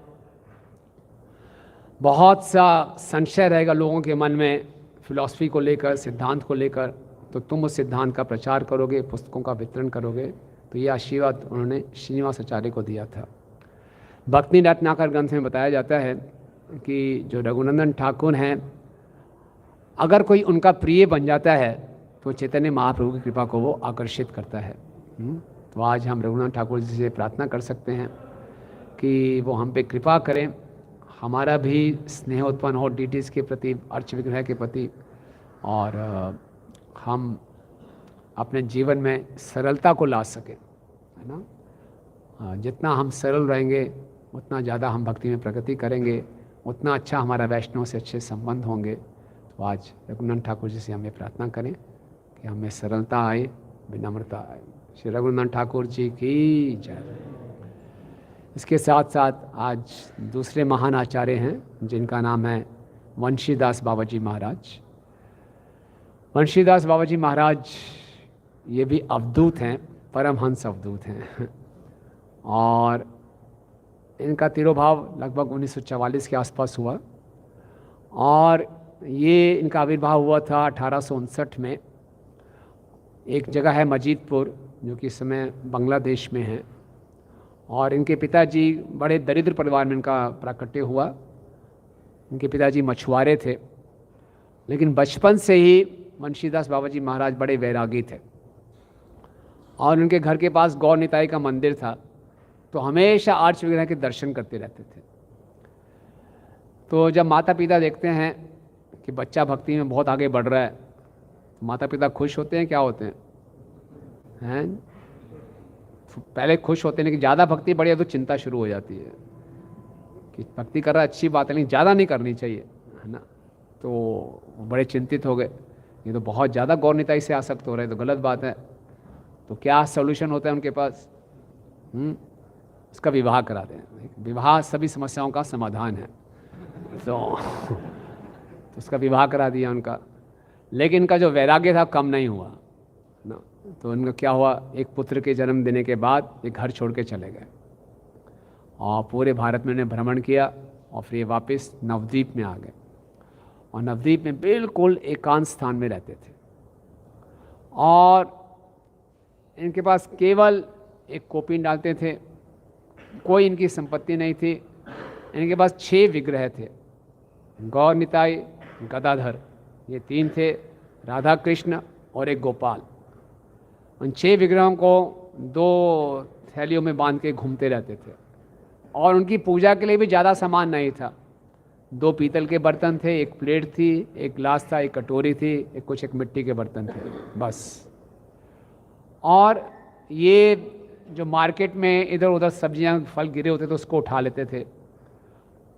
बहुत सा संशय रहेगा लोगों के मन में फिलॉसफी को लेकर, सिद्धांत को लेकर, तो तुम उस सिद्धांत का प्रचार करोगे, पुस्तकों का वितरण करोगे। तो ये आशीर्वाद उन्होंने श्रीनिवास आचार्य को दिया था। भक्ति रत्नाकर ग्रंथ में बताया जाता है कि जो रघुनंदन ठाकुर हैं, अगर कोई उनका प्रिय बन जाता है तो चैतन्य महाप्रभु की कृपा को वो आकर्षित करता है। तो आज हम रघुनाथ ठाकुर जी से प्रार्थना कर सकते हैं कि वो हम पे कृपा करें, हमारा भी स्नेह उत्पन्न हो डीटीज के प्रति, अर्च विग्रह के प्रति, और हम अपने जीवन में सरलता को ला सकें, है ना। जितना हम सरल रहेंगे उतना ज़्यादा हम भक्ति में प्रगति करेंगे, उतना अच्छा हमारा वैष्णव से अच्छे संबंध होंगे। तो आज रघुनाथ ठाकुर जी से हमें प्रार्थना करें कि हमें सरलता आए, विनम्रता आए। श्री रघुनाथ ठाकुर जी की जय। इसके साथ साथ आज दूसरे महान आचार्य हैं जिनका नाम है वंशीदास बाबा जी महाराज। वंशीदास बाबा जी महाराज ये भी अवधूत हैं, परमहंस अवधूत हैं। और इनका तिरोभाव लगभग 1944 के आसपास हुआ और ये इनका आविर्भाव हुआ था 1859 में। एक जगह है मजीदपुर जो कि इस समय बांग्लादेश में है। और इनके पिताजी बड़े दरिद्र परिवार में इनका प्राकट्य हुआ। इनके पिताजी मछुआरे थे, लेकिन बचपन से ही बंशीदास बाबा जी महाराज बड़े वैरागी थे और उनके घर के पास गौर निताई का मंदिर था, तो हमेशा आर्च विग्रह के दर्शन करते रहते थे। तो जब माता पिता देखते हैं कि बच्चा भक्ति में बहुत आगे बढ़ रहा है, माता पिता खुश होते हैं, क्या होते हैं? पहले खुश होते हैं, लेकिन ज़्यादा भक्ति बढ़े तो चिंता शुरू हो जाती है कि भक्ति कर रहा है अच्छी बात है, लेकिन ज़्यादा नहीं करनी चाहिए, है ना। तो बड़े चिंतित हो गए, ये तो बहुत ज़्यादा गौर निताई से आसक्त हो रहे हैं, तो गलत बात है। तो क्या सोल्यूशन होता है उनके पास? उसका विवाह करा दें। विवाह सभी समस्याओं का समाधान है। तो उसका विवाह करा दिया उनका, लेकिन इनका जो वैराग्य था कम नहीं हुआ ना। तो उनका क्या हुआ, एक पुत्र के जन्म देने के बाद ये घर छोड़ के चले गए और पूरे भारत में उन्हें भ्रमण किया और फिर ये वापस नवद्वीप में आ गए और नवद्वीप में बिल्कुल एकांत स्थान में रहते थे। और इनके पास केवल एक कोपीन डालते थे, कोई इनकी संपत्ति नहीं थी। इनके पास 6 विग्रह थे, गौर निताई, गदाधर, ये 3 थे, राधा कृष्ण और एक गोपाल। उन 6 विग्रहों को 2 थैलियों में बांध के घूमते रहते थे और उनकी पूजा के लिए भी ज़्यादा सामान नहीं था। 2 पीतल के बर्तन थे, एक प्लेट थी, एक ग्लास था, एक कटोरी थी, एक मिट्टी के बर्तन थे, बस। और ये जो मार्केट में इधर उधर सब्जियां फल गिरे होते थे उसको उठा लेते थे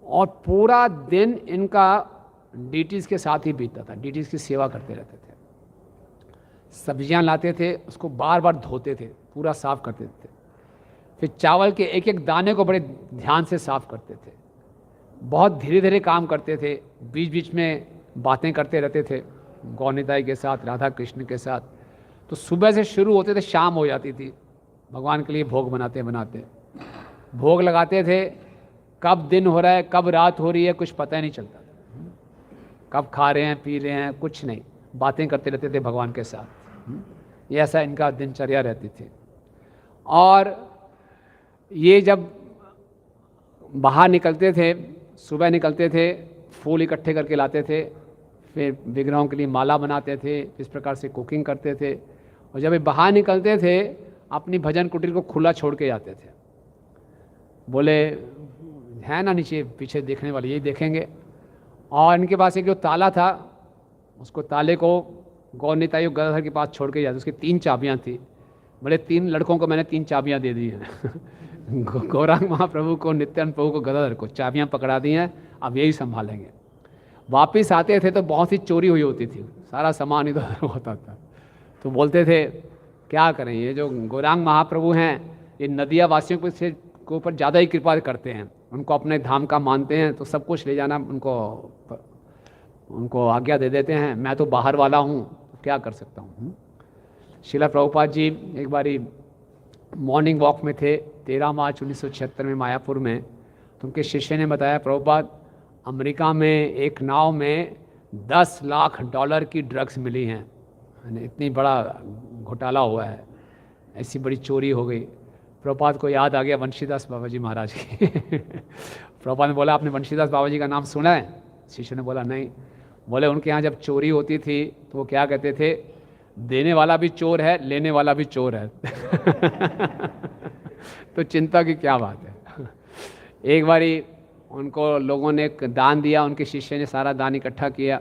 और पूरा दिन इनका डीटीज़ के साथ ही बीतता था। डीटीज़ की सेवा करते रहते थे। सब्जियां लाते थे, उसको बार बार धोते थे, पूरा साफ करते थे। फिर चावल के एक एक दाने को बड़े ध्यान से साफ करते थे। बहुत धीरे धीरे काम करते थे, बीच बीच में बातें करते रहते थे गौर निताई के साथ, राधा कृष्ण के साथ। तो सुबह से शुरू होते थे, शाम हो जाती थी। भगवान के लिए भोग बनाते बनाते भोग लगाते थे। कब दिन हो रहा है, कब रात हो रही है, कुछ पता ही नहीं चलता था। कब खा रहे हैं, पी रहे हैं, कुछ नहीं, बातें करते रहते थे भगवान के साथ। ये ऐसा इनका दिनचर्या रहती थी। और ये जब बाहर निकलते थे, सुबह निकलते थे, फूल इकट्ठे करके लाते थे, फिर विग्रहों के लिए माला बनाते थे, इस प्रकार से कुकिंग करते थे। और जब ये बाहर निकलते थे, अपनी भजन कुटीर को खुला छोड़ के जाते थे। बोले है ना नीचे पीछे देखने वाले, यही देखेंगे। और इनके पास एक जो ताला था, उसको ताले को गौर निताई गदाधर के पास छोड़ के जाते। उसकी 3 चाबियाँ थी। बोले 3 लड़कों को मैंने 3 चाबियाँ दे दी हैं। गौरांग महाप्रभु को, नित्यानंद प्रभु को, गदाधर को चाबियाँ पकड़ा दी हैं, अब यही संभालेंगे। वापिस आते थे तो बहुत सी चोरी हुई होती थी, सारा सामान इधर होता था। तो बोलते थे क्या करें, ये जो गौरांग महाप्रभु हैं ये नदिया वासियों के ऊपर ज़्यादा ही कृपा करते हैं, उनको अपने धाम का मानते हैं, तो सब कुछ ले जाना उनको आज्ञा दे देते हैं। मैं तो बाहर वाला हूँ, तो क्या कर सकता हूँ। श्रीला प्रभुपाद जी एक बारी मॉर्निंग वॉक में थे 13 मार्च 1976 में मायापुर में। तो उनके शिष्य ने बताया, प्रभुपाद अमेरिका में एक नाव में $10 लाख की ड्रग्स मिली हैं, इतनी बड़ा घोटाला हुआ है, ऐसी बड़ी चोरी हो गई। प्रभुपाद को याद आ गया बंशीदास बाबा जी महाराज की। प्रभुपाद ने बोला, आपने बंशीदास बाबा जी का नाम सुना है? शिष्य ने बोला नहीं। बोले उनके यहाँ जब चोरी होती थी तो वो क्या कहते थे, देने वाला भी चोर है, लेने वाला भी चोर है। तो चिंता की क्या बात है। एक बारी उनको लोगों ने दान दिया, उनके शिष्य ने सारा दान इकट्ठा किया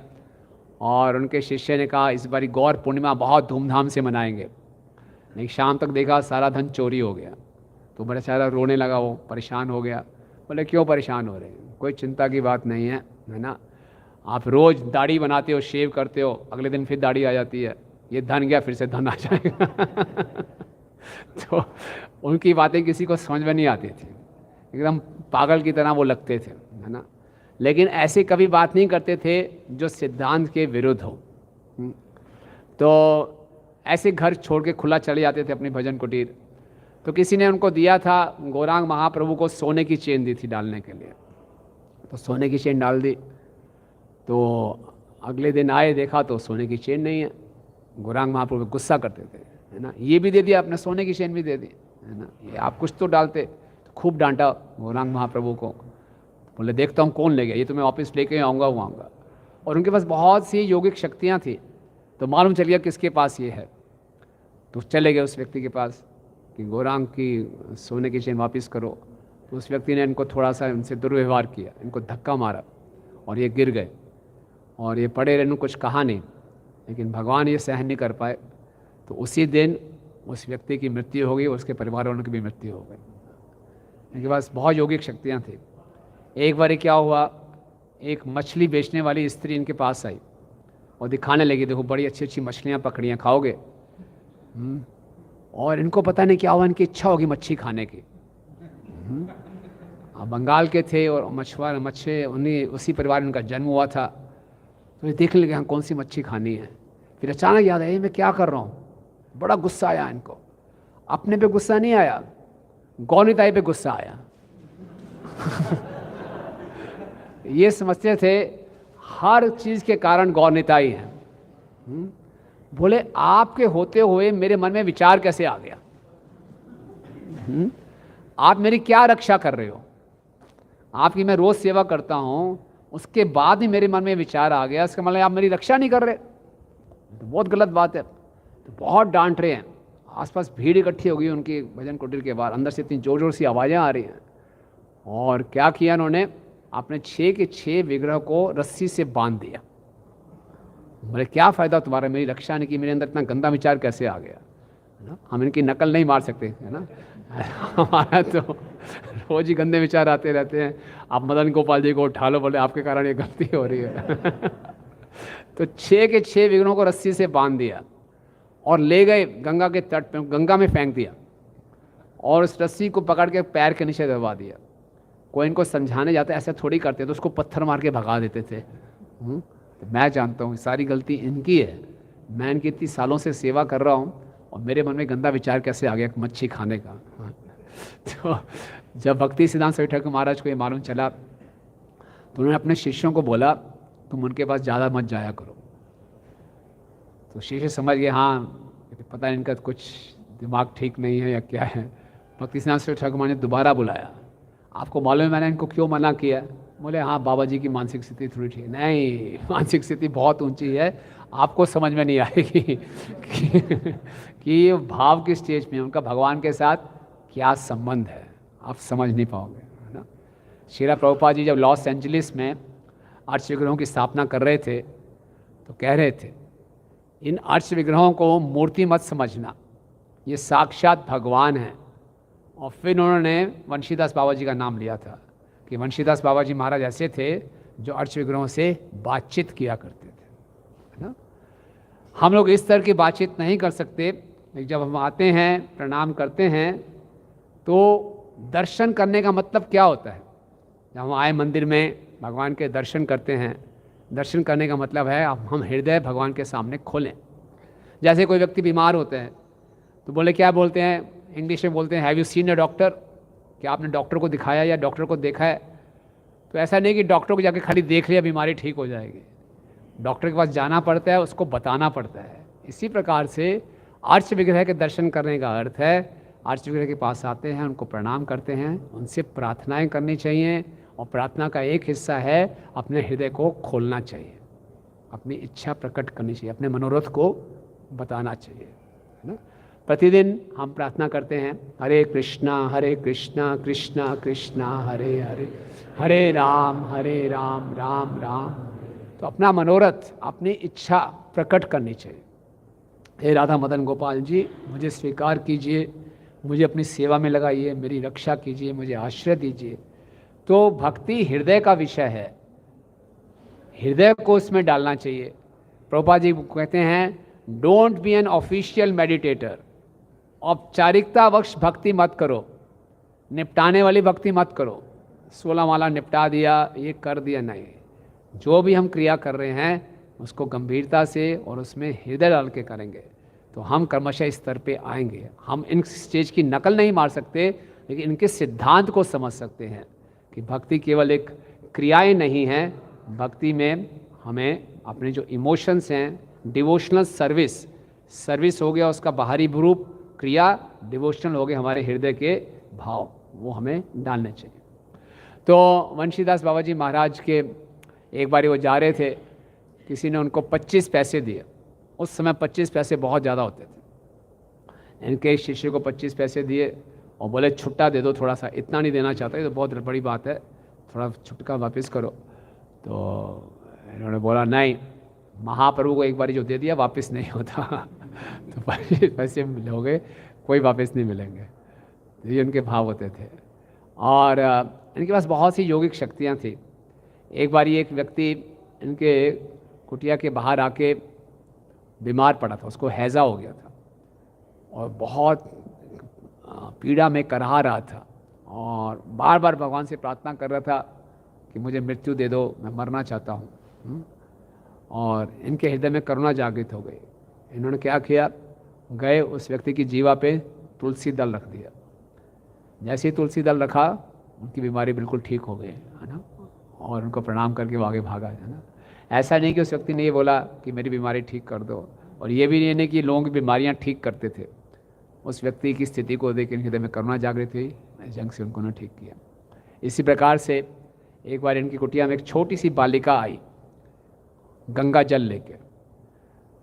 और उनके शिष्य ने कहा इस बारी गौर पूर्णिमा बहुत धूमधाम से मनाएंगे। लेकिन शाम तक देखा सारा धन चोरी हो गया। तो बड़ा सारा रोने लगा, वो परेशान हो गया। बोले क्यों परेशान हो रहे हैं, कोई चिंता की बात नहीं है, है ना। आप रोज़ दाढ़ी बनाते हो, शेव करते हो, अगले दिन फिर दाढ़ी आ जाती है, ये धन गया फिर से धन आ जाएगा। तो उनकी बातें किसी को समझ में नहीं आती थी, एकदम पागल की तरह वो लगते थे, है ना। लेकिन ऐसे कभी बात नहीं करते थे जो सिद्धांत के विरुद्ध हो। तो ऐसे घर छोड़ के खुला चले जाते थे अपनी भजन कुटीर। तो किसी ने उनको दिया था, गौरांग महाप्रभु को सोने की चेन दी थी डालने के लिए, तो सोने की चेन डाल दी। तो अगले दिन आए, देखा तो सोने की चेन नहीं है। गौरांग महाप्रभु गुस्सा करते थे, है ना, ये भी दे दिया आपने, सोने की चेन भी दे दी, है ना, ये आप कुछ तो डालते। तो खूब डांटा गौरांग महाप्रभु को, बोले देखता हूँ कौन ले गया, ये तो मैं वापस लेके आऊँगा वो आऊँगा। और उनके पास बहुत सी योगिक शक्तियाँ थी, तो मालूम चल गया किसके पास ये है। तो चले गए उस व्यक्ति के पास कि गौरांग की सोने की चेन वापस करो। तो उस व्यक्ति ने इनको थोड़ा सा इनसे दुर्व्यवहार किया, इनको धक्का मारा और ये गिर गए और ये पड़े रहे, कुछ कहा नहीं, लेकिन भगवान ये सहन नहीं कर पाए। तो उसी दिन उस व्यक्ति की मृत्यु हो गई, उसके परिवार वालों की भी मृत्यु हो गई। इनके पास बहुत योगिक शक्तियाँ थी। एक बार क्या हुआ, एक मछली बेचने वाली स्त्री इनके पास आई और दिखाने लगी, देखो बड़ी अच्छी अच्छी मछलियाँ पकड़ी हैं, खाओगे? और इनको पता नहीं क्या हुआ, इनकी इच्छा होगी मच्छी खाने की। अब बंगाल के थे और मच्छी उन्हीं उसी परिवार में उनका जन्म हुआ था। तो ये देखने लगे हाँ कौन सी मच्छी खानी है। फिर अचानक याद आया मैं क्या कर रहा हूँ, बड़ा गुस्सा आया इनको। अपने पे गुस्सा नहीं आया, गौनिताई पे गुस्सा आया। ये समझते थे हर चीज़ के कारण गौनिताई है। बोले आपके होते हुए मेरे मन में विचार कैसे आ गया? आप मेरी क्या रक्षा कर रहे हो? आपकी मैं रोज़ सेवा करता हूँ, उसके बाद ही मेरे मन में विचार आ गया, इसका मतलब आप मेरी रक्षा नहीं कर रहे, तो बहुत गलत बात है। तो बहुत डांट रहे हैं। आसपास भीड़ इकट्ठी हो गई उनकी भजन कुटीर के बाहर, अंदर से इतनी ज़ोर ज़ोर सी आवाज़ें आ रही हैं। और क्या किया उन्होंने, अपने 6 के 6 विग्रह को रस्सी से बांध दिया। बोले क्या फ़ायदा तुम्हारा, मेरी रक्षा नहीं की, मेरे अंदर इतना गंदा विचार कैसे आ गया, है ना? हम इनकी नकल नहीं मार सकते, है ना। हमारा तो रोज ही गंदे विचार आते रहते हैं। आप मदन गोपाल जी को उठा लो, बोले आपके कारण ये गलती हो रही है। तो 6 के 6 विग्रहों को रस्सी से बांध दिया और ले गए गंगा के तट पे, गंगा में फेंक दिया और उस रस्सी को पकड़ के पैर के नीचे दबा दिया। कोई इनको समझाने जाता है ऐसा थोड़ी करते, तो उसको पत्थर मार के भगा देते थे। तो मैं जानता हूँ सारी गलती इनकी है। मैं इनकी इतनी सालों से सेवा कर रहा हूँ और मेरे मन में गंदा विचार कैसे आ गया मच्छी खाने का। तो जब भक्ति सिद्धांत सरस्वती ठाकुर महाराज को ये मालूम चला तो उन्होंने अपने शिष्यों को बोला तुम उनके पास ज़्यादा मत जाया करो। तो शिष्य समझ गए हाँ पता नहीं इनका कुछ दिमाग ठीक नहीं है या क्या है। भक्ति सिद्धांत सरस्वती ठाकुर महाराज ने दोबारा बुलाया, आपको मालूम है मैंने इनको क्यों मना किया? बोले हाँ बाबा जी की मानसिक स्थिति थोड़ी ठीक नहीं, मानसिक स्थिति बहुत ऊंची है, आपको समझ में नहीं आएगी कि भाव की स्टेज में उनका भगवान के साथ क्या संबंध है, आप समझ नहीं पाओगे, है ना। श्रीला प्रभुपाद जी जब लॉस एंजलिस में अर्च विग्रहों की स्थापना कर रहे थे तो कह रहे थे इन अर्च विग्रहों को मूर्ति मत समझना, ये साक्षात भगवान है। और फिर उन्होंने वंशीदास बाबा जी का नाम लिया था कि वंशीदास बाबा जी महाराज ऐसे थे जो अर्च विग्रहों से बातचीत किया करते थे, है ना। हम लोग इस तरह की बातचीत नहीं कर सकते, लेकिन जब हम आते हैं प्रणाम करते हैं तो दर्शन करने का मतलब क्या होता है? जब हम आए मंदिर में भगवान के दर्शन करते हैं, दर्शन करने का मतलब है हम हृदय भगवान के सामने खोलें। जैसे कोई व्यक्ति बीमार होते हैं तो बोले क्या बोलते हैं, इंग्लिश में बोलते हैं have you seen a doctor, क्या आपने डॉक्टर को दिखाया या डॉक्टर को देखा है? तो ऐसा नहीं कि डॉक्टर को जाके खाली देख लिया बीमारी ठीक हो जाएगी, डॉक्टर के पास जाना पड़ता है, उसको बताना पड़ता है। इसी प्रकार से अर्च विग्रह के दर्शन करने का अर्थ है अर्च विग्रह के पास आते हैं, उनको प्रणाम करते हैं, उनसे प्रार्थनाएं करनी चाहिए और प्रार्थना का एक हिस्सा है अपने हृदय को खोलना चाहिए, अपनी इच्छा प्रकट करनी चाहिए, अपने मनोरथ को बताना चाहिए, है ना। प्रतिदिन हम प्रार्थना करते हैं हरे कृष्णा कृष्णा कृष्णा हरे हरे, हरे राम राम राम। तो अपना मनोरथ अपनी इच्छा प्रकट करनी चाहिए। हे राधा मदन गोपाल जी मुझे स्वीकार कीजिए, मुझे अपनी सेवा में लगाइए, मेरी रक्षा कीजिए, मुझे आश्रय दीजिए। तो भक्ति हृदय का विषय है, हृदय को इसमें डालना चाहिए। प्रभुपाद जी कहते हैं don't be an official meditator, औपचारिकतावश भक्ति मत करो, निपटाने वाली भक्ति मत करो, 16 माला निपटा दिया ये कर दिया, नहीं। जो भी हम क्रिया कर रहे हैं उसको गंभीरता से और उसमें हृदय डाल के करेंगे तो हम क्रमशः इस स्तर पे आएंगे। हम इन स्टेज की नकल नहीं मार सकते, लेकिन इनके सिद्धांत को समझ सकते हैं कि भक्ति केवल एक क्रियाएं नहीं हैं। भक्ति में हमें अपने जो इमोशंस हैं, डिवोशनल सर्विस हो गया उसका बाहरी रूप, क्रिया डिवोशनल हो गए हमारे हृदय के भाव, वो हमें डालने चाहिए। तो वंशीदास बाबा जी महाराज के एक बार वो जा रहे थे, किसी ने उनको 25 पैसे दिए। उस समय 25 पैसे बहुत ज़्यादा होते थे। इनके शिष्य को 25 पैसे दिए और बोले छुट्टा दे दो थोड़ा सा, इतना नहीं देना चाहता, ये तो बहुत बड़ी बात है, थोड़ा छुटका वापस करो। तो इन्होंने बोला नहीं, महाप्रभु को एक बार जो दे दिया वापस नहीं होता तो 25 पैसे लोगे कोई वापस नहीं मिलेंगे। तो ये उनके भाव होते थे। और इनके पास बहुत सी यौगिक शक्तियाँ थी। एक बार एक व्यक्ति इनके कुटिया के बाहर आके बीमार पड़ा था, उसको हैज़ा हो गया था और बहुत पीड़ा में कराह रहा था और बार बार भगवान से प्रार्थना कर रहा था कि मुझे मृत्यु दे दो, मैं मरना चाहता हूँ। और इनके हृदय में करुणा जागृत हो गई। इन्होंने क्या किया, गए उस व्यक्ति की जीवा पे तुलसी दल रख दिया। जैसे ही तुलसी दल रखा, उनकी बीमारी बिल्कुल ठीक हो गई, है ना। और उनको प्रणाम करके वो आगे भागा, है ना। ऐसा नहीं कि उस व्यक्ति ने ये बोला कि मेरी बीमारी ठीक कर दो, और ये भी नहीं कि लोगों की बीमारियां ठीक करते थे। उस व्यक्ति की स्थिति को देख हृदय में करुणा जागृत हुई, जंग से उनको ने ठीक किया। इसी प्रकार से एक बार इनकी कुटिया में एक छोटी सी बालिका आई गंगा जल लेके।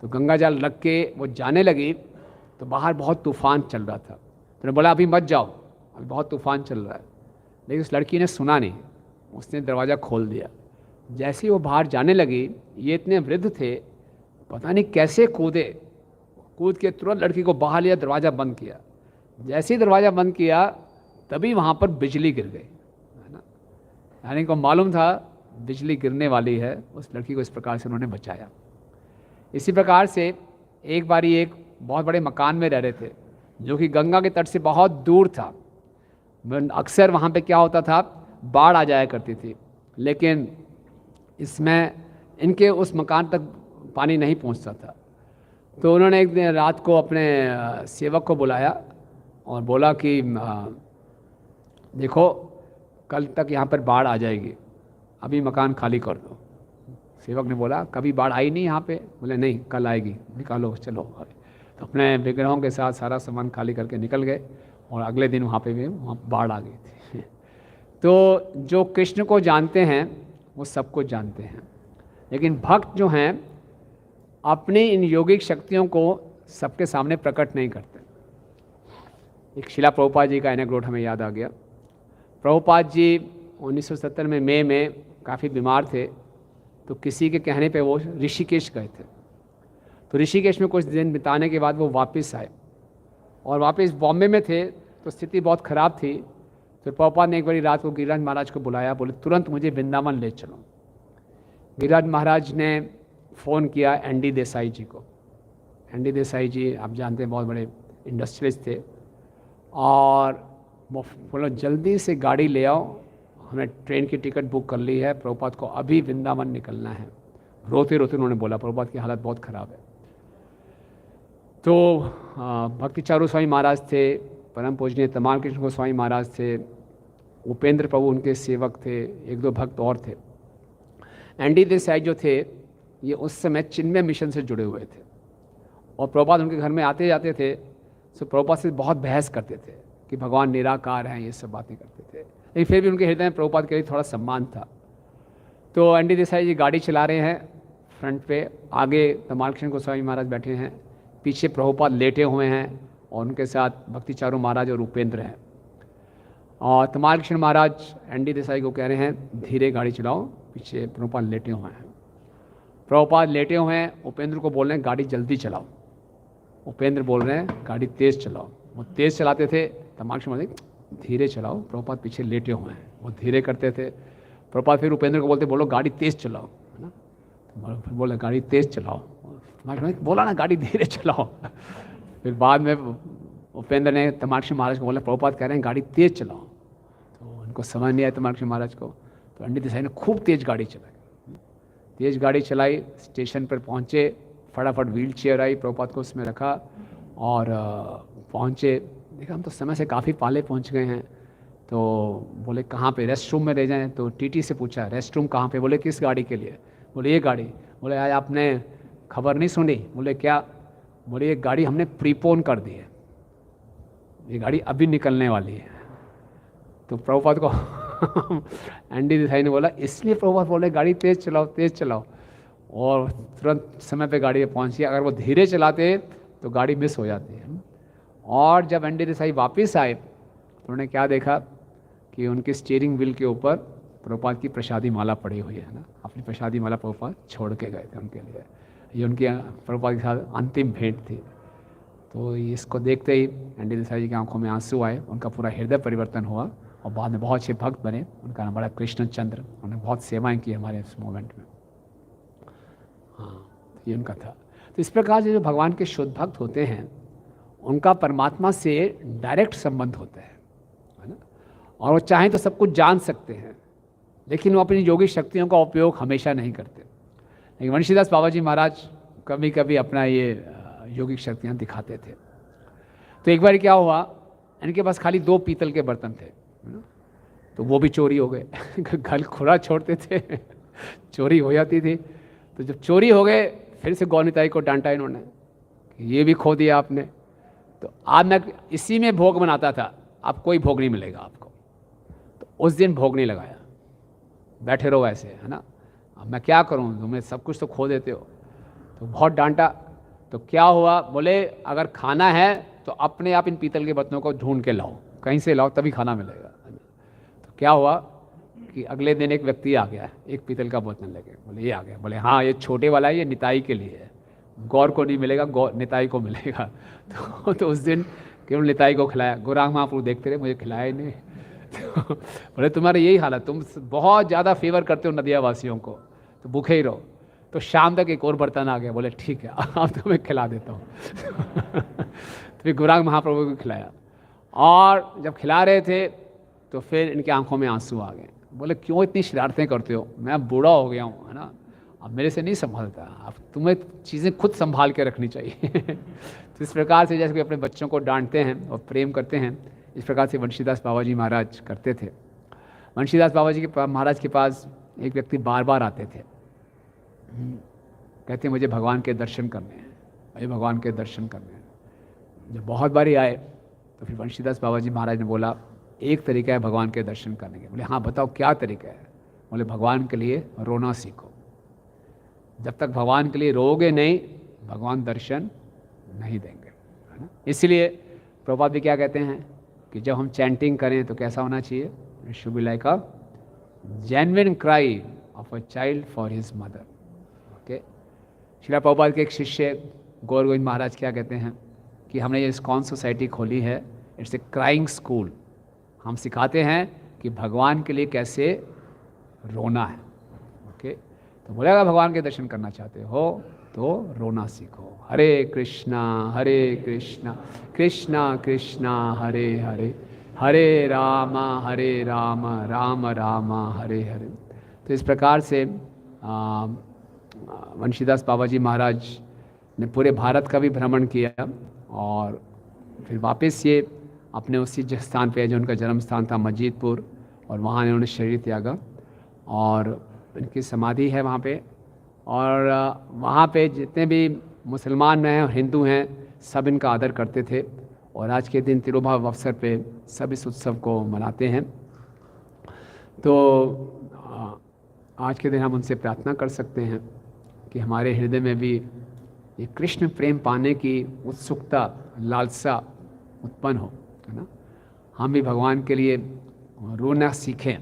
तो गंगा जल रख के वो जाने लगी तो बाहर बहुत तूफान चल रहा था। तो ने बोला अभी मत जाओ, अभी बहुत तूफान चल रहा है। लेकिन उस लड़की ने सुना नहीं, उसने दरवाज़ा खोल दिया। जैसे ही वो बाहर जाने लगी, ये इतने वृद्ध थे, पता नहीं कैसे कूद के तुरंत लड़की को बाहर लिया, दरवाज़ा बंद किया। जैसे ही दरवाज़ा बंद किया तभी वहाँ पर बिजली गिर गई, है ना। यानी को मालूम था बिजली गिरने वाली है, उस लड़की को इस प्रकार से उन्होंने बचाया। इसी प्रकार से एक बारी एक बहुत बड़े मकान में रह रहे थे जो कि गंगा के तट से बहुत दूर था। अक्सर वहाँ पे क्या होता था, बाढ़ आ जाया करती थी, लेकिन इसमें इनके उस मकान तक पानी नहीं पहुँचता था। तो उन्होंने एक दिन रात को अपने सेवक को बुलाया और बोला कि देखो कल तक यहाँ पर बाढ़ आ जाएगी, अभी मकान खाली कर दो। सेवक ने बोला कभी बाढ़ आई नहीं यहाँ पे? बोले नहीं, कल आएगी, निकालो चलो। तो अपने विग्रहों के साथ सारा सामान खाली करके निकल गए और अगले दिन वहाँ पे भी वहाँ बाढ़ आ गई थी। तो जो कृष्ण को जानते हैं वो सब कुछ जानते हैं, लेकिन भक्त जो हैं अपनी इन यौगिक शक्तियों को सबके सामने प्रकट नहीं करते। एक शिला प्रभुपाद जी का एनेक्डोट हमें याद आ गया। प्रभुपाद जी 1970 में मई में काफ़ी बीमार थे, तो किसी के कहने पे वो ऋषिकेश गए थे। तो ऋषिकेश में कुछ दिन बिताने के बाद वो वापस आए और वापस बॉम्बे में थे, तो स्थिति बहुत ख़राब थी। तो प्रभुपाद ने एक बारी रात को गिरिराज महाराज को बुलाया, बोले तुरंत मुझे वृंदावन ले चलो। गिरिराज महाराज ने फ़ोन किया एनडी देसाई जी को। एनडी देसाई जी आप जानते हैं बहुत बड़े इंडस्ट्रियलिस्ट थे, और वो बोला जल्दी से गाड़ी ले आओ, हमने ट्रेन की टिकट बुक कर ली है, प्रभुपाद को अभी वृंदावन निकलना है। रोते रोते उन्होंने बोला, प्रभुपाद की हालत बहुत ख़राब है। तो भक्ति चारू स्वामी महाराज थे, परम पूजनीय तमाल कृष्ण गोस्वामी महाराज थे, उपेंद्र प्रभु उनके सेवक थे, एक दो भक्त और थे। एनडी देसाई जो थे ये उस समय चिन्मय मिशन से जुड़े हुए थे, और प्रभुपाद उनके घर में आते जाते थे। तो प्रभुपाद से बहुत बहस करते थे कि भगवान निराकार हैं, ये सब बातें करते थे, लेकिन फिर भी उनके हृदय में प्रभुपाद के लिए थोड़ा सम्मान था। तो एनडी देसाई जी गाड़ी चला रहे हैं, फ्रंट पे आगे तमाल कृष्ण गोस्वामी महाराज बैठे हैं, पीछे प्रभुपाद लेटे हुए हैं, और उनके साथ भक्ति चारू महाराज और उपेंद्र हैं। और तमाल कृष्ण महाराज एनडी देसाई को कह रहे हैं धीरे गाड़ी चलाओ, पीछे प्रभुपाद लेटे हुए हैं। प्रभुपाद लेटे हुए हैं, उपेंद्र को बोल रहे हैं गाड़ी जल्दी चलाओ। उपेंद्र बोल रहे हैं गाड़ी तेज़ चलाओ। वो तेज़ चलाते थे, तमाल कृष्ण महाराज धीरे चलाओ। प्रभुपाद पीछे लेटे हुए हैं, वो धीरे करते थे। प्रभुपाद फिर उपेंद्र को बोलते बोलो गाड़ी तेज़ चलाओ, है ना। तो फिर बोले गाड़ी तेज़ चलाओ, बोला ना गाड़ी धीरे चलाओ। फिर बाद में उपेंद्र ने तमाल कृष्ण महाराज को बोला प्रभुपाद कह रहे हैं गाड़ी तेज़ चलाओ। तो उनको समझ नहीं आया तमाल कृष्ण महाराज को। तो एनडी देसाई ने खूब तेज़ गाड़ी चलाई, तेज़ गाड़ी चलाई, स्टेशन पर पहुँचे, फटाफट व्हील चेयर आई, प्रभुपाद को उसमें रखा और पहुँचे। देखा हम तो समय से काफ़ी पहले पहुँच गए हैं। तो बोले कहाँ पे, रेस्ट रूम में ले जाएं। तो टीटी से पूछा रेस्ट रूम कहाँ पे, बोले किस गाड़ी के लिए, बोले ये गाड़ी। बोले आज आपने खबर नहीं सुनी, बोले क्या, बोले ये गाड़ी हमने प्रीपोन कर दी है, ये गाड़ी अभी निकलने वाली है। तो प्रभुपाद को एनडी देसाई ने बोला इसलिए प्रभुपाद बोले गाड़ी तेज़ चलाओ तेज़ चलाओ, और तुरंत समय पे गाड़ी पहुँच गई। अगर वो धीरे चलाते तो गाड़ी मिस हो जाती है। और जब एनडी देसाई वापस आए तो उन्होंने क्या देखा कि उनके स्टीयरिंग व्हील के ऊपर प्रभुपाद की प्रसादी माला पड़ी हुई है ना, अपनी प्रसादी माला प्रभुपाद छोड़ के गए थे उनके लिए। ये उनकी प्रभुपाद के साथ अंतिम भेंट थी। तो इसको देखते ही एनडी देसाई जी की आंखों में आंसू आए, उनका पूरा हृदय परिवर्तन हुआ और बाद में बहुत अच्छे भक्त बने। उनका नाम बड़ा कृष्ण चंद्र, उन्होंने बहुत सेवाएं की हमारे इस मोमेंट में। हाँ, ये उनका था। तो इस प्रकार से जो भगवान के शुद्ध भक्त होते हैं उनका परमात्मा से डायरेक्ट संबंध होता है ना, और वो चाहें तो सब कुछ जान सकते हैं, लेकिन वो अपनी योगिक शक्तियों का उपयोग हमेशा नहीं करते। लेकिन वंशीदास बाबा जी महाराज कभी कभी अपना ये योगिक शक्तियाँ दिखाते थे। तो एक बार क्या हुआ, इनके पास खाली 2 पीतल के बर्तन थे, तो वो भी चोरी हो गए। घर खुला छोड़ते थे, चोरी हो जाती थी। तो जब चोरी हो गए फिर से गौनिताई को डांटा इन्होंने कि ये भी खो दिया आपने। तो आज मैं इसी में भोग बनाता था, अब कोई भोग नहीं मिलेगा आपको। तो उस दिन भोग नहीं लगाया, बैठे रहो ऐसे, है ना, अब मैं क्या करूं, तुम्हें सब कुछ तो खो देते हो। तो बहुत डांटा। तो क्या हुआ, बोले अगर खाना है तो अपने आप इन पीतल के बर्तनों को ढूंढ के लाओ, कहीं से लाओ तभी खाना मिलेगा। तो क्या हुआ कि अगले दिन एक व्यक्ति आ गया, एक पीतल का बर्तन लेके, बोले ये आ गया, बोले हाँ ये छोटे वाला है, ये निताई के लिए है, गौर को नहीं मिलेगा, निताई को मिलेगा। तो उस दिन केवल निताई को खिलाया। गौरांग महाप्रभु देखते रहे, मुझे खिलाया ही नहीं। तो बोले तुम्हारा यही हाल है, तुम बहुत ज़्यादा फेवर करते हो नदिया वासियों को, तो भूखे ही रहो। तो शाम तक एक और बर्तन आ गया, बोले ठीक है अब तो मैं खिला देता हूँ। तो फिर गौरांग महाप्रभु को खिलाया, और जब खिला रहे थे तो फिर इनकी आंखों में आंसू आ गए। बोले क्यों इतनी शरारतें करते हो, मैं बूढ़ा हो गया हूँ, है ना, अब मेरे से नहीं संभलता, अब तुम्हें चीज़ें खुद संभाल के रखनी चाहिए। तो इस प्रकार से जैसे कि अपने बच्चों को डांटते हैं और प्रेम करते हैं, इस प्रकार से वंशीदास बाबा जी महाराज करते थे। वंशीदास बाबा जी के महाराज के पास एक व्यक्ति बार बार आते थे, कहते मुझे भगवान के दर्शन करने हैं, मुझे भगवान के दर्शन करने हैं। जब बहुत बारी आए तो फिर वंशीदास बाबा जी महाराज ने बोला एक तरीका है भगवान के दर्शन करने के। बोले हाँ बताओ क्या तरीका है। बोले भगवान के लिए रोना सीखो, जब तक भगवान के लिए रोगे नहीं भगवान दर्शन नहीं देंगे, है ना। इसलिए प्रभुपाद भी क्या कहते हैं कि जब हम चैंटिंग करें तो कैसा होना चाहिए, it should be like a genuine cry of a child for his mother. Okay, Srila Prabhupada के एक शिष्य गौर गोविंद महाराज क्या कहते हैं कि हमने ये इस्कॉन सोसाइटी खोली है, इट्स ए क्राइंग स्कूल। हम सिखाते हैं कि भगवान के लिए कैसे रोना है। ओके, तो बोलेगा भगवान के दर्शन करना चाहते हो तो रोना सीखो। हरे कृष्णा कृष्णा कृष्णा हरे हरे, हरे राम राम राम हरे हरे। तो इस प्रकार से वंशीदास बाबा जी महाराज ने पूरे भारत का भी भ्रमण किया, और फिर वापस ये अपने उसी स्थान पे जो उनका जन्म स्थान था मस्जिदपुर, और वहाँ इन्होंने शरीर त्यागा, और इनकी समाधि है वहाँ पे। और वहाँ पे जितने भी मुसलमान हैं और हिंदू हैं सब इनका आदर करते थे, और आज के दिन तिरुभाव अवसर पे सब इस उत्सव को मनाते हैं। तो आज के दिन हम उनसे प्रार्थना कर सकते हैं कि हमारे हृदय में भी ये कृष्ण प्रेम पाने की उत्सुकता लालसा उत्पन्न हो, है ना। हम भी भगवान के लिए रोना सीखें।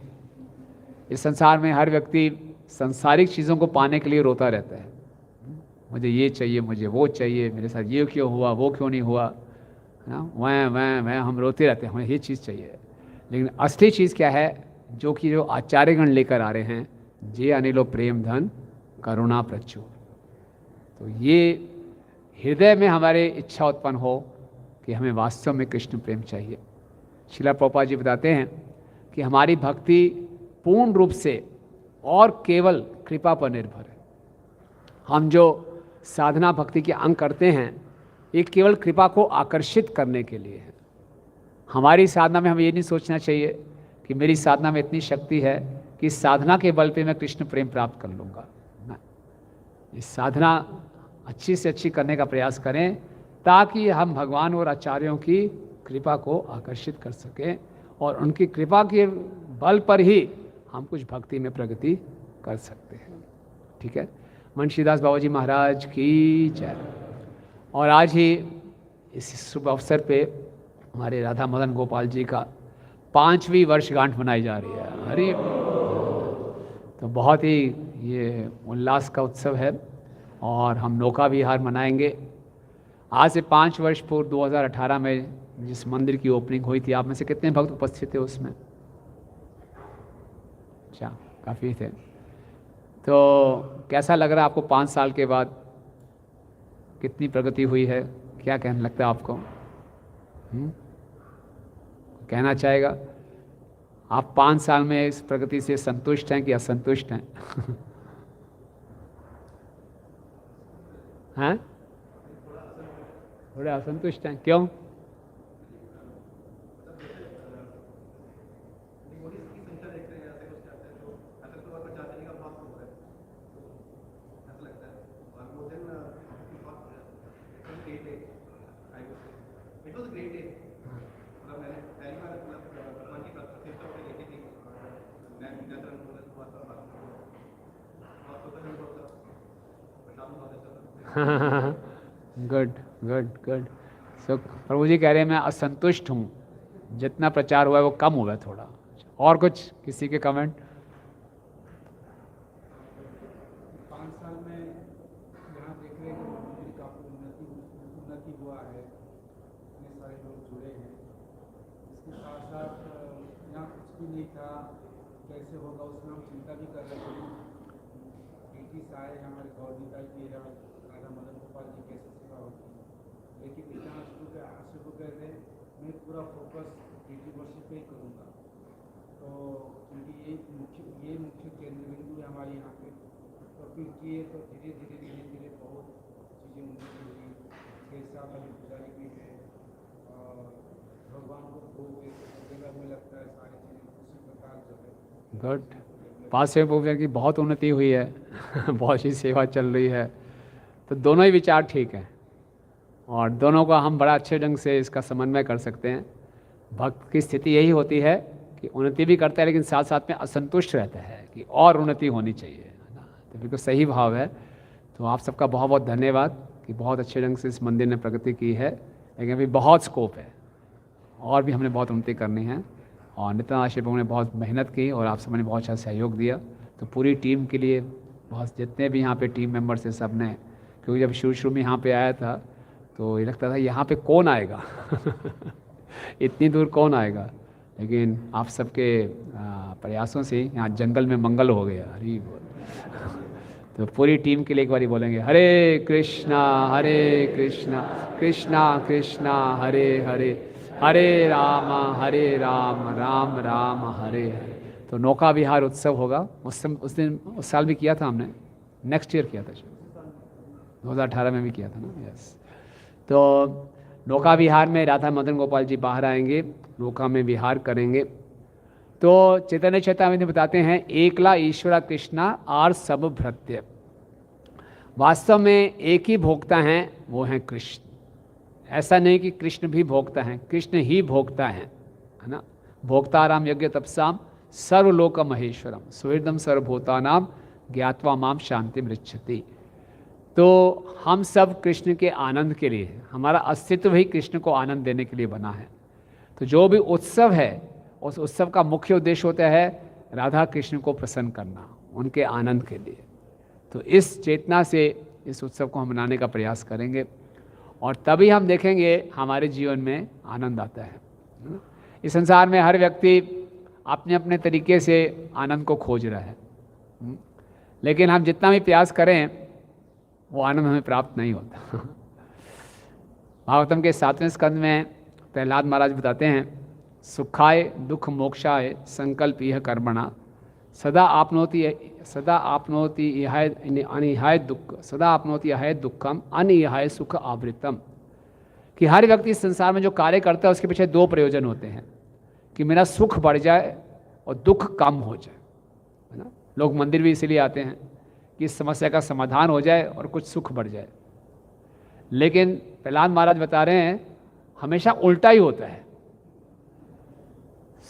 इस संसार में हर व्यक्ति सांसारिक चीज़ों को पाने के लिए रोता रहता है, मुझे ये चाहिए, मुझे वो चाहिए, मेरे साथ ये क्यों हुआ, वो क्यों नहीं हुआ, है ना। वह हम रोते रहते हैं, हमें ये चीज़ चाहिए। लेकिन असली चीज़ क्या है, जो कि जो आचार्यगण लेकर आ रहे हैं, जे अनिलो प्रेम धन करुणा प्रचुर। तो ये हृदय में हमारे इच्छा उत्पन्न हो कि हमें वास्तव में कृष्ण प्रेम चाहिए। श्रील प्रभुपाद जी बताते हैं कि हमारी भक्ति पूर्ण रूप से और केवल कृपा पर निर्भर है। हम जो साधना भक्ति के अंग करते हैं, ये केवल कृपा को आकर्षित करने के लिए है। हमारी साधना में हमें ये नहीं सोचना चाहिए कि मेरी साधना में इतनी शक्ति है कि इस साधना के बल पे मैं कृष्ण प्रेम प्राप्त कर लूँगा। ना, इस साधना अच्छी से अच्छी करने का प्रयास करें ताकि हम भगवान और आचार्यों की कृपा को आकर्षित कर सकें और उनकी कृपा के बल पर ही हम कुछ भक्ति में प्रगति कर सकते हैं। ठीक है, मुंशीदास बाबा जी महाराज की जय। और आज ही इस शुभ अवसर पे हमारे राधा मदन गोपाल जी का 5वीं वर्षगांठ मनाई जा रही है। अरे तो बहुत ही ये उल्लास का उत्सव है और हम नौका विहार मनाएंगे। आज से 5 वर्ष पूर्व 2018 में जिस मंदिर की ओपनिंग हुई थी, आप में से कितने भक्त उपस्थित थे उसमें? अच्छा, काफ़ी थे। तो कैसा लग रहा है आपको 5 साल के बाद? कितनी प्रगति हुई है? क्या कहने लगता है आपको? कहना चाहेगा? आप 5 साल में इस प्रगति से संतुष्ट हैं कि असंतुष्ट हैं? हैं? थोड़े असंतुष्ट हैं, क्यों? Good good good. सो प्रभु जी कह रहे हैं मैं असंतुष्ट हूँ, जितना प्रचार हुआ है वो कम हुआ है थोड़ा। और कुछ किसी के कमेंट? 5 साल में यहाँ देख रहे हैं कि काफ़ी उन्नति हुआ है, इतने सारे लोग जुड़े हैं। इसके साथ साथ यहाँ कुछ भी नहीं था, कैसे होगा उसमें हम चिंता भी कर रहे थे। ब्रिटिश आए हमारे गौरव की राधा मदन गोपाल जी कैसे सेवा होती है, लेकिन इतना शुरू कर रहे मैं पूरा फोकस ब्रिटिश वर्षिप पे ही करूँगा। तो क्योंकि ये मुख्य केंद्र बिंदु है हमारे यहाँ पे, तो फिर किए तो धीरे धीरे बहुत चीज़ें उन्नति हुई। 6 साल अभी गुजारी भी है और भगवान को खूब जगह में लगता है, सारी चीज़ें उसी प्रकार जो है। गुड। 5 से पूछा कि बहुत उन्नति हुई है बहुत सी सेवा चल रही है, तो दोनों ही विचार ठीक हैं और दोनों का हम बड़ा अच्छे ढंग से इसका समन्वय कर सकते हैं। भक्त की स्थिति यही होती है कि उन्नति भी करता है लेकिन साथ साथ में असंतुष्ट रहता है कि और उन्नति होनी चाहिए, है ना। तो बिल्कुल सही भाव है। तो आप सबका बहुत बहुत धन्यवाद कि बहुत अच्छे ढंग से इस मंदिर ने प्रगति की है, लेकिन अभी बहुत स्कोप है और भी हमने बहुत उन्नति करनी है। और नित्यानंद प्रभु ने बहुत मेहनत की और आप सबने बहुत अच्छा सहयोग दिया। तो पूरी टीम के लिए बहुत, जितने भी यहाँ पे टीम मेंबर्स हैं सब ने, क्योंकि जब शुरू में यहाँ पे आया था तो ये लगता था यहाँ पे कौन आएगा इतनी दूर कौन आएगा, लेकिन आप सबके प्रयासों से यहाँ जंगल में मंगल हो गया। हरी बोल। तो पूरी टीम के लिए एक बार बोलेंगे हरे कृष्णा कृष्णा कृष्णा हरे हरे, हरे राम राम राम हरे हरे। तो नौका विहार उत्सव होगा। उस साल भी किया था हमने, नेक्स्ट ईयर किया था, 2018 में भी किया था ना। यस। तो नौका विहार में राधा मदन गोपाल जी बाहर आएंगे, नौका में विहार करेंगे। तो चैतन्य चेतावनी बताते हैं एकला ईश्वरा कृष्णा आर सब भृत्य। वास्तव में एक ही भोक्ता हैं, वो हैं कृष्ण। ऐसा नहीं कि कृष्ण भी भोक्ता हैं, कृष्ण ही भोक्ता हैं, है ना। भोक्ताराम यज्ञ तपसाम सर्वलोक महेश्वरम सुहृदम सर्वभूतानाम ज्ञात्वा माम शांति मृच्छति। तो हम सब कृष्ण के आनंद के लिए, हमारा अस्तित्व ही कृष्ण को आनंद देने के लिए बना है। तो जो भी उत्सव है उस उत्सव का मुख्य उद्देश्य होता है राधा कृष्ण को प्रसन्न करना, उनके आनंद के लिए। तो इस चेतना से इस उत्सव को हम मनाने का प्रयास करेंगे और तभी हम देखेंगे हमारे जीवन में आनंद आता है। इस संसार में हर व्यक्ति अपने अपने तरीके से आनंद को खोज रहा है, लेकिन हम जितना भी प्रयास करें वो आनंद हमें प्राप्त नहीं होता। भागवतम के 7वें स्कंद में प्रहलाद महाराज बताते हैं सुखाय दुख मोक्षाय संकल्प यह कर्मणा सदा आपनोति इहाय अनिहाय दुख, सदा आपनोति इहाय दुखम अनिहाय सुख आवृतम। कि हर व्यक्ति इस संसार में जो कार्य करता है उसके पीछे दो प्रयोजन होते हैं, कि मेरा सुख बढ़ जाए और दुख कम हो जाए, है ना। लोग मंदिर भी इसीलिए आते हैं कि इस समस्या का समाधान हो जाए और कुछ सुख बढ़ जाए। लेकिन प्रहलाद महाराज बता रहे हैं हमेशा उल्टा ही होता है,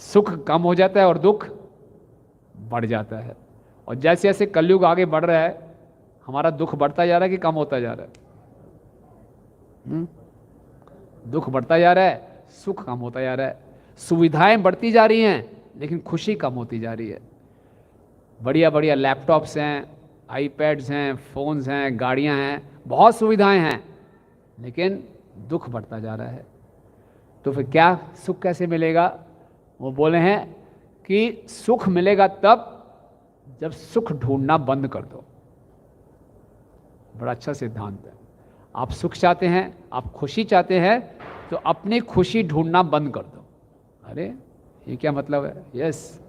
सुख कम हो जाता है और दुख बढ़ जाता है। और जैसे जैसे कलयुग आगे बढ़ रहा है हमारा दुख बढ़ता जा रहा है कि कम होता जा रहा है? दुख बढ़ता जा रहा है, सुख कम होता जा रहा है। सुविधाएं बढ़ती जा रही हैं लेकिन खुशी कम होती जा रही है। बढ़िया बढ़िया लैपटॉप्स हैं, आईपैड्स हैं, फ़ोन्स हैं, गाड़ियां हैं, बहुत सुविधाएं हैं, लेकिन दुख बढ़ता जा रहा है। तो फिर क्या सुख कैसे मिलेगा? वो बोले हैं कि सुख मिलेगा तब जब सुख ढूंढना बंद कर दो। बड़ा अच्छा सिद्धांत है। आप सुख चाहते हैं, आप खुशी चाहते हैं, तो अपनी खुशी ढूंढना बंद कर दो। अरे ये क्या मतलब है? यस,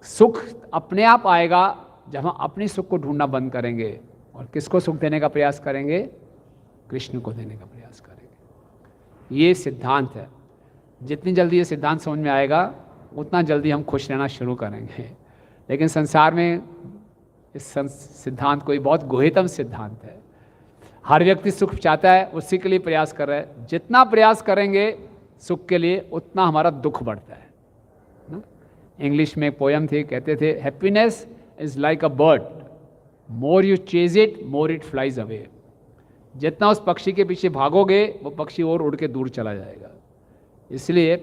सुख अपने आप आएगा जब हम अपनी सुख को ढूंढना बंद करेंगे और किसको सुख देने का प्रयास करेंगे? कृष्ण को देने का प्रयास करेंगे। ये सिद्धांत है। जितनी जल्दी ये सिद्धांत समझ में आएगा उतना जल्दी हम खुश रहना शुरू करेंगे। लेकिन संसार में इस सिद्धांत कोई बहुत गुह्यतम सिद्धांत है। हर व्यक्ति सुख चाहता है, उसी के लिए प्रयास कर रहा है। जितना प्रयास करेंगे सुख के लिए उतना हमारा दुख बढ़ता है ना? इंग्लिश में एक पोयम थी, कहते थे happiness is like a bird, more you chase it more it flies away. जितना उस पक्षी के पीछे भागोगे वो पक्षी और उड़ के दूर चला जाएगा। इसलिए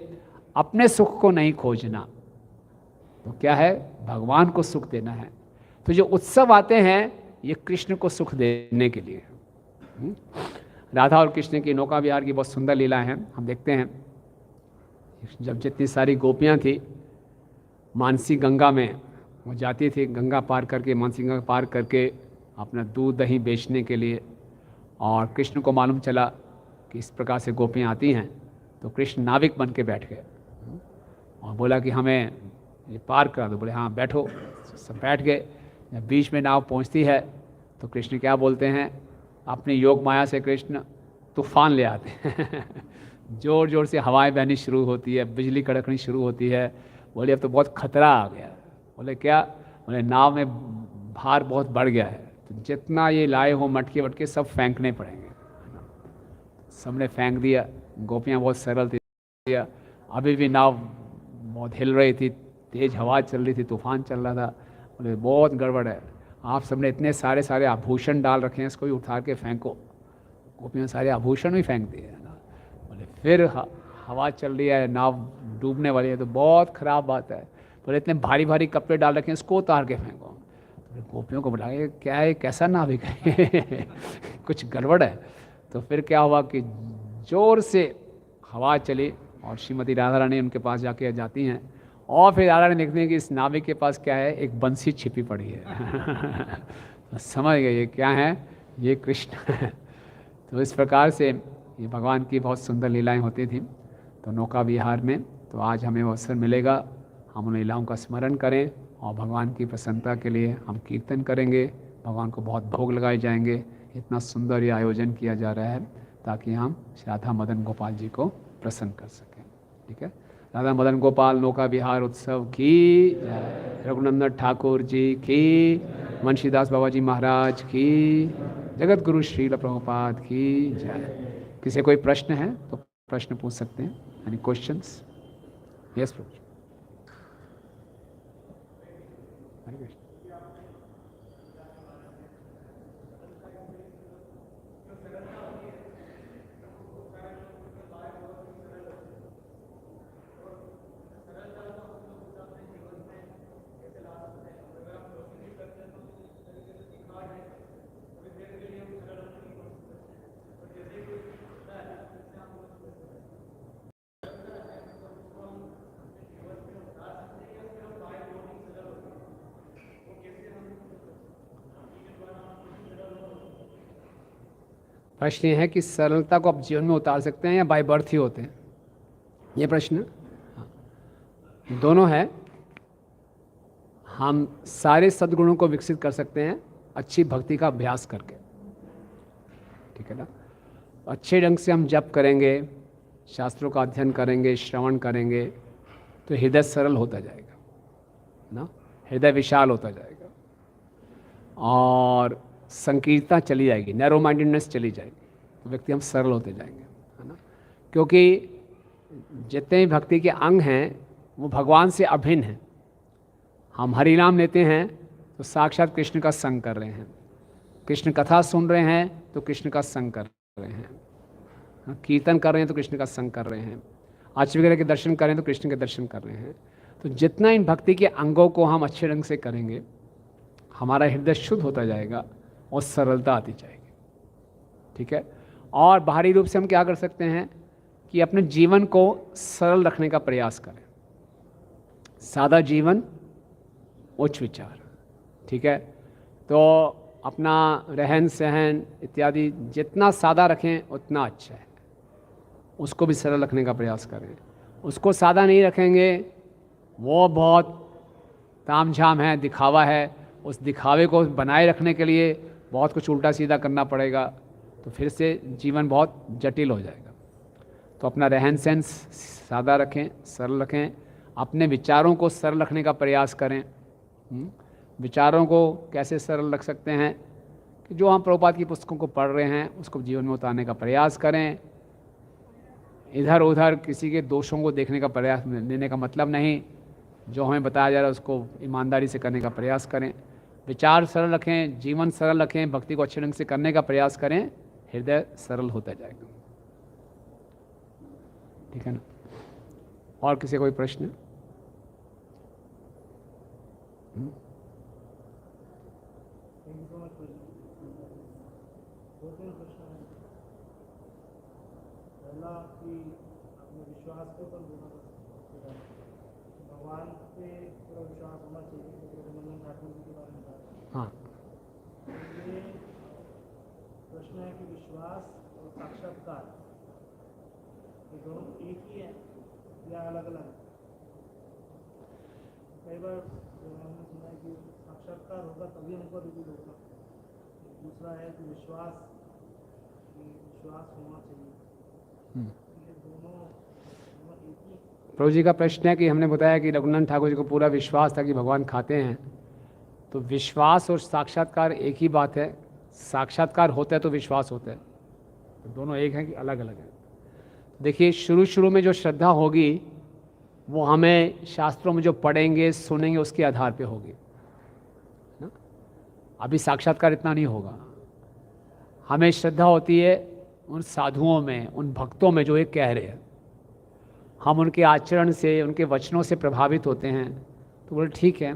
अपने सुख को नहीं खोजना, तो क्या है? भगवान को सुख देना है। तो जो उत्सव आते हैं ये कृष्ण को सुख देने के लिए। राधा और कृष्ण की नौका विहार की बहुत सुंदर लीला है। हम देखते हैं जब जितनी सारी गोपियां थी मानसी गंगा में वो जाती थी, गंगा पार करके, मानसी गंगा पार करके अपना दूध दही बेचने के लिए। और कृष्ण को मालूम चला कि इस प्रकार से गोपियां आती हैं, तो कृष्ण नाविक बन के बैठ गए और बोला कि हमें ये पार करा दो। बोले हाँ बैठो। सब बैठ गए। जब बीच में नाव पहुंचती है तो कृष्ण क्या बोलते हैं? अपनी योग माया से कृष्ण तूफान ले आते हैं। जोर जोर से हवाएं बहनी शुरू होती है, बिजली कड़कनी शुरू होती है। बोले अब तो बहुत खतरा आ गया। बोले क्या? बोले नाव में भार बहुत बढ़ गया है, तो जितना ये लाए हो मटके वटके सब फेंकने पड़ेंगे। सबने फेंक दिया। गोपियाँ बहुत सरल थी, अभी भी नाव बहुत हिल रही थी, तेज हवा चल रही थी, तूफान चल रहा था। बोले बहुत गड़बड़ है, आप सबने इतने सारे आभूषण डाल रखे हैं, इसको भी उठा के फेंको। गोपियाँ सारे आभूषण भी फेंक दिए है ना। बोले फिर हवा चल रही है, नाव डूबने वाली है, तो बहुत ख़राब बात है। बोले इतने भारी भारी कपड़े डाल रखे हैं, इसको उतार के फेंको। तो गोपियों को बोला ये क्या है, कैसा नाविक है? कुछ गड़बड़ है। तो फिर क्या हुआ कि जोर से हवा चली और श्रीमती राधा रानी उनके पास जाके जाती हैं और फिर राधा रानी देखते हैं कि इस नाविक के पास क्या है? एक बंसी छिपी पड़ी है। तो समझ गए ये क्या है? ये कृष्ण है। तो इस प्रकार से ये भगवान की बहुत सुंदर लीलाएं होती थी तो नौका विहार में। तो आज हमें वो अवसर मिलेगा, हम उन लीलाओं का स्मरण करें और भगवान की प्रसन्नता के लिए हम कीर्तन करेंगे। भगवान को बहुत भोग लगाए जाएंगे। इतना सुंदर ये आयोजन किया जा रहा है ताकि हम राधा मदन गोपाल जी को प्रसन्न कर सकें। ठीक है। राधा मदन गोपाल नौका विहार उत्सव की जय। रघुनंदन ठाकुर जी की, मुंशीदास बाबा जी महाराज की, जगत गुरु श्रील प्रभुपाद की जय। किसी कोई प्रश्न है तो प्रश्न पूछ सकते हैं। Any questions? यस प्रभु। हरे कृष्ण। प्रश्न ये है कि सरलता को आप जीवन में उतार सकते हैं या बाय बर्थ ही होते हैं? ये प्रश्न हाँ, दोनों है। हम सारे सद्गुणों को विकसित कर सकते हैं अच्छी भक्ति का अभ्यास करके, ठीक है ना। अच्छे ढंग से हम जप करेंगे, शास्त्रों का अध्ययन करेंगे, श्रवण करेंगे, तो हृदय सरल होता जाएगा ना, हृदय विशाल होता जाएगा और संकीर्णता चली जाएगी, नैरो माइंडेडनेस चली जाएगी, तो व्यक्ति हम सरल होते जाएंगे, है ना। क्योंकि जितने भी भक्ति के अंग हैं वो भगवान से अभिन्न हैं। हम हरि नाम लेते हैं तो साक्षात कृष्ण का संग कर रहे हैं, कृष्ण कथा सुन रहे हैं तो कृष्ण का संग कर रहे हैं, कीर्तन कर रहे हैं तो कृष्ण का संग कर रहे हैं, आचार्य वगैरह के दर्शन कर रहे हैं तो कृष्ण के दर्शन कर रहे हैं। तो जितना इन भक्ति के अंगों को हम अच्छे ढंग से करेंगे, हमारा हृदय शुद्ध होता जाएगा और सरलता आती जाएगी, ठीक है। और बाहरी रूप से हम क्या कर सकते हैं कि अपने जीवन को सरल रखने का प्रयास करें। सादा जीवन, उच्च विचार, ठीक है। तो अपना रहन सहन इत्यादि जितना सादा रखें उतना अच्छा है, उसको भी सरल रखने का प्रयास करें। उसको सादा नहीं रखेंगे, वो बहुत तामझाम है, दिखावा है, उस दिखावे को बनाए रखने के लिए बहुत कुछ उल्टा सीधा करना पड़ेगा, तो फिर से जीवन बहुत जटिल हो जाएगा। तो अपना रहन सहन सादा रखें, सरल रखें, अपने विचारों को सरल रखने का प्रयास करें। विचारों को कैसे सरल रख सकते हैं कि जो हम प्रभुपाद की पुस्तकों को पढ़ रहे हैं उसको जीवन में उतारने का प्रयास करें। इधर उधर किसी के दोषों को देखने का प्रयास लेने का मतलब नहीं, जो हमें बताया जा रहा है उसको ईमानदारी से करने का प्रयास करें। विचार सरल रखें, जीवन सरल रखें, भक्ति को अच्छे ढंग से करने का प्रयास करें, हृदय सरल होता जाएगा, ठीक है ना। और किसी कोई प्रश्न? पहला कि अपने विश्वास के ऊपर बोला भगवान पे पूरा विश्वास होना चाहिए, रघुनंदन ठाकुर जी के बारे में बताया। हाँ, ये प्रश्न है कि विश्वास और साक्षात्कार ये दोनों एक ही है या अलग अलग है? कई बार हमने सुना है कि साक्षात्कार होगा तभी हमको रिवील होगा, दूसरा है कि विश्वास होना चाहिए। ये दोनों एक ही। प्रभु जी का प्रश्न है कि हमने बताया कि रघुनंदन ठाकुर जी को पूरा विश्वास था कि भगवान खाते हैं, तो विश्वास और साक्षात्कार एक ही बात है। साक्षात्कार होता है तो विश्वास होता है, तो दोनों एक हैं कि अलग अलग हैं? देखिए, शुरू में जो श्रद्धा होगी वो हमें शास्त्रों में जो पढ़ेंगे सुनेंगे उसके आधार पे होगी ना। अभी साक्षात्कार इतना नहीं होगा। हमें श्रद्धा होती है उन साधुओं में, उन भक्तों में जो ये कह रहे हैं, हम उनके आचरण से, उनके वचनों से प्रभावित होते हैं, तो बोले ठीक है,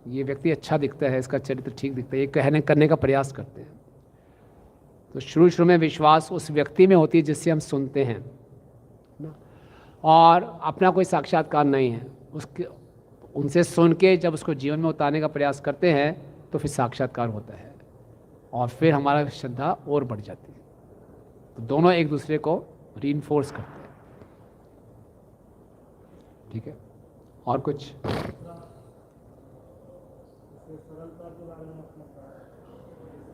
ये व्यक्ति अच्छा दिखता है, इसका चरित्र ठीक दिखता है, ये कहने करने का प्रयास करते हैं। तो शुरू में विश्वास उस व्यक्ति में होती है जिससे हम सुनते हैं ना, और अपना कोई साक्षात्कार नहीं है। उसके उनसे सुन के जब उसको जीवन में उतारने का प्रयास करते हैं तो फिर साक्षात्कार होता है और फिर हमारा श्रद्धा और बढ़ जाती है। तो दोनों एक दूसरे को रीइंफोर्स करते हैं, ठीक है। और कुछ? सरलता के बारे में अपना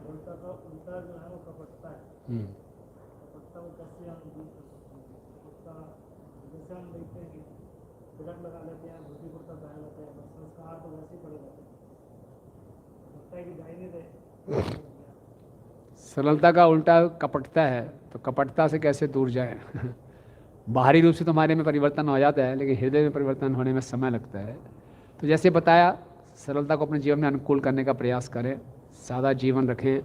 सरलता का उल्टा जो है वो कपटता है। कपटता को कैसे हम दूर कर सकते हैं? कपटता जैसे हम देखते हैं कि तिलक लगा लेते हैं, धोती कुर्ता पहन लेते हैं, बस संस्कार तो वैसे ही पड़े रहते हैं, लगता है कि जा ही नहीं रहे। सरलता का उल्टा कपटता है, तो कपटता से कैसे दूर जाए? बाहरी रूप से तो हमारे में परिवर्तन हो जाता है, लेकिन हृदय में परिवर्तन होने में समय लगता है। तो जैसे बताया, सरलता को अपने जीवन में अनुकूल करने का प्रयास करें, सादा जीवन रखें,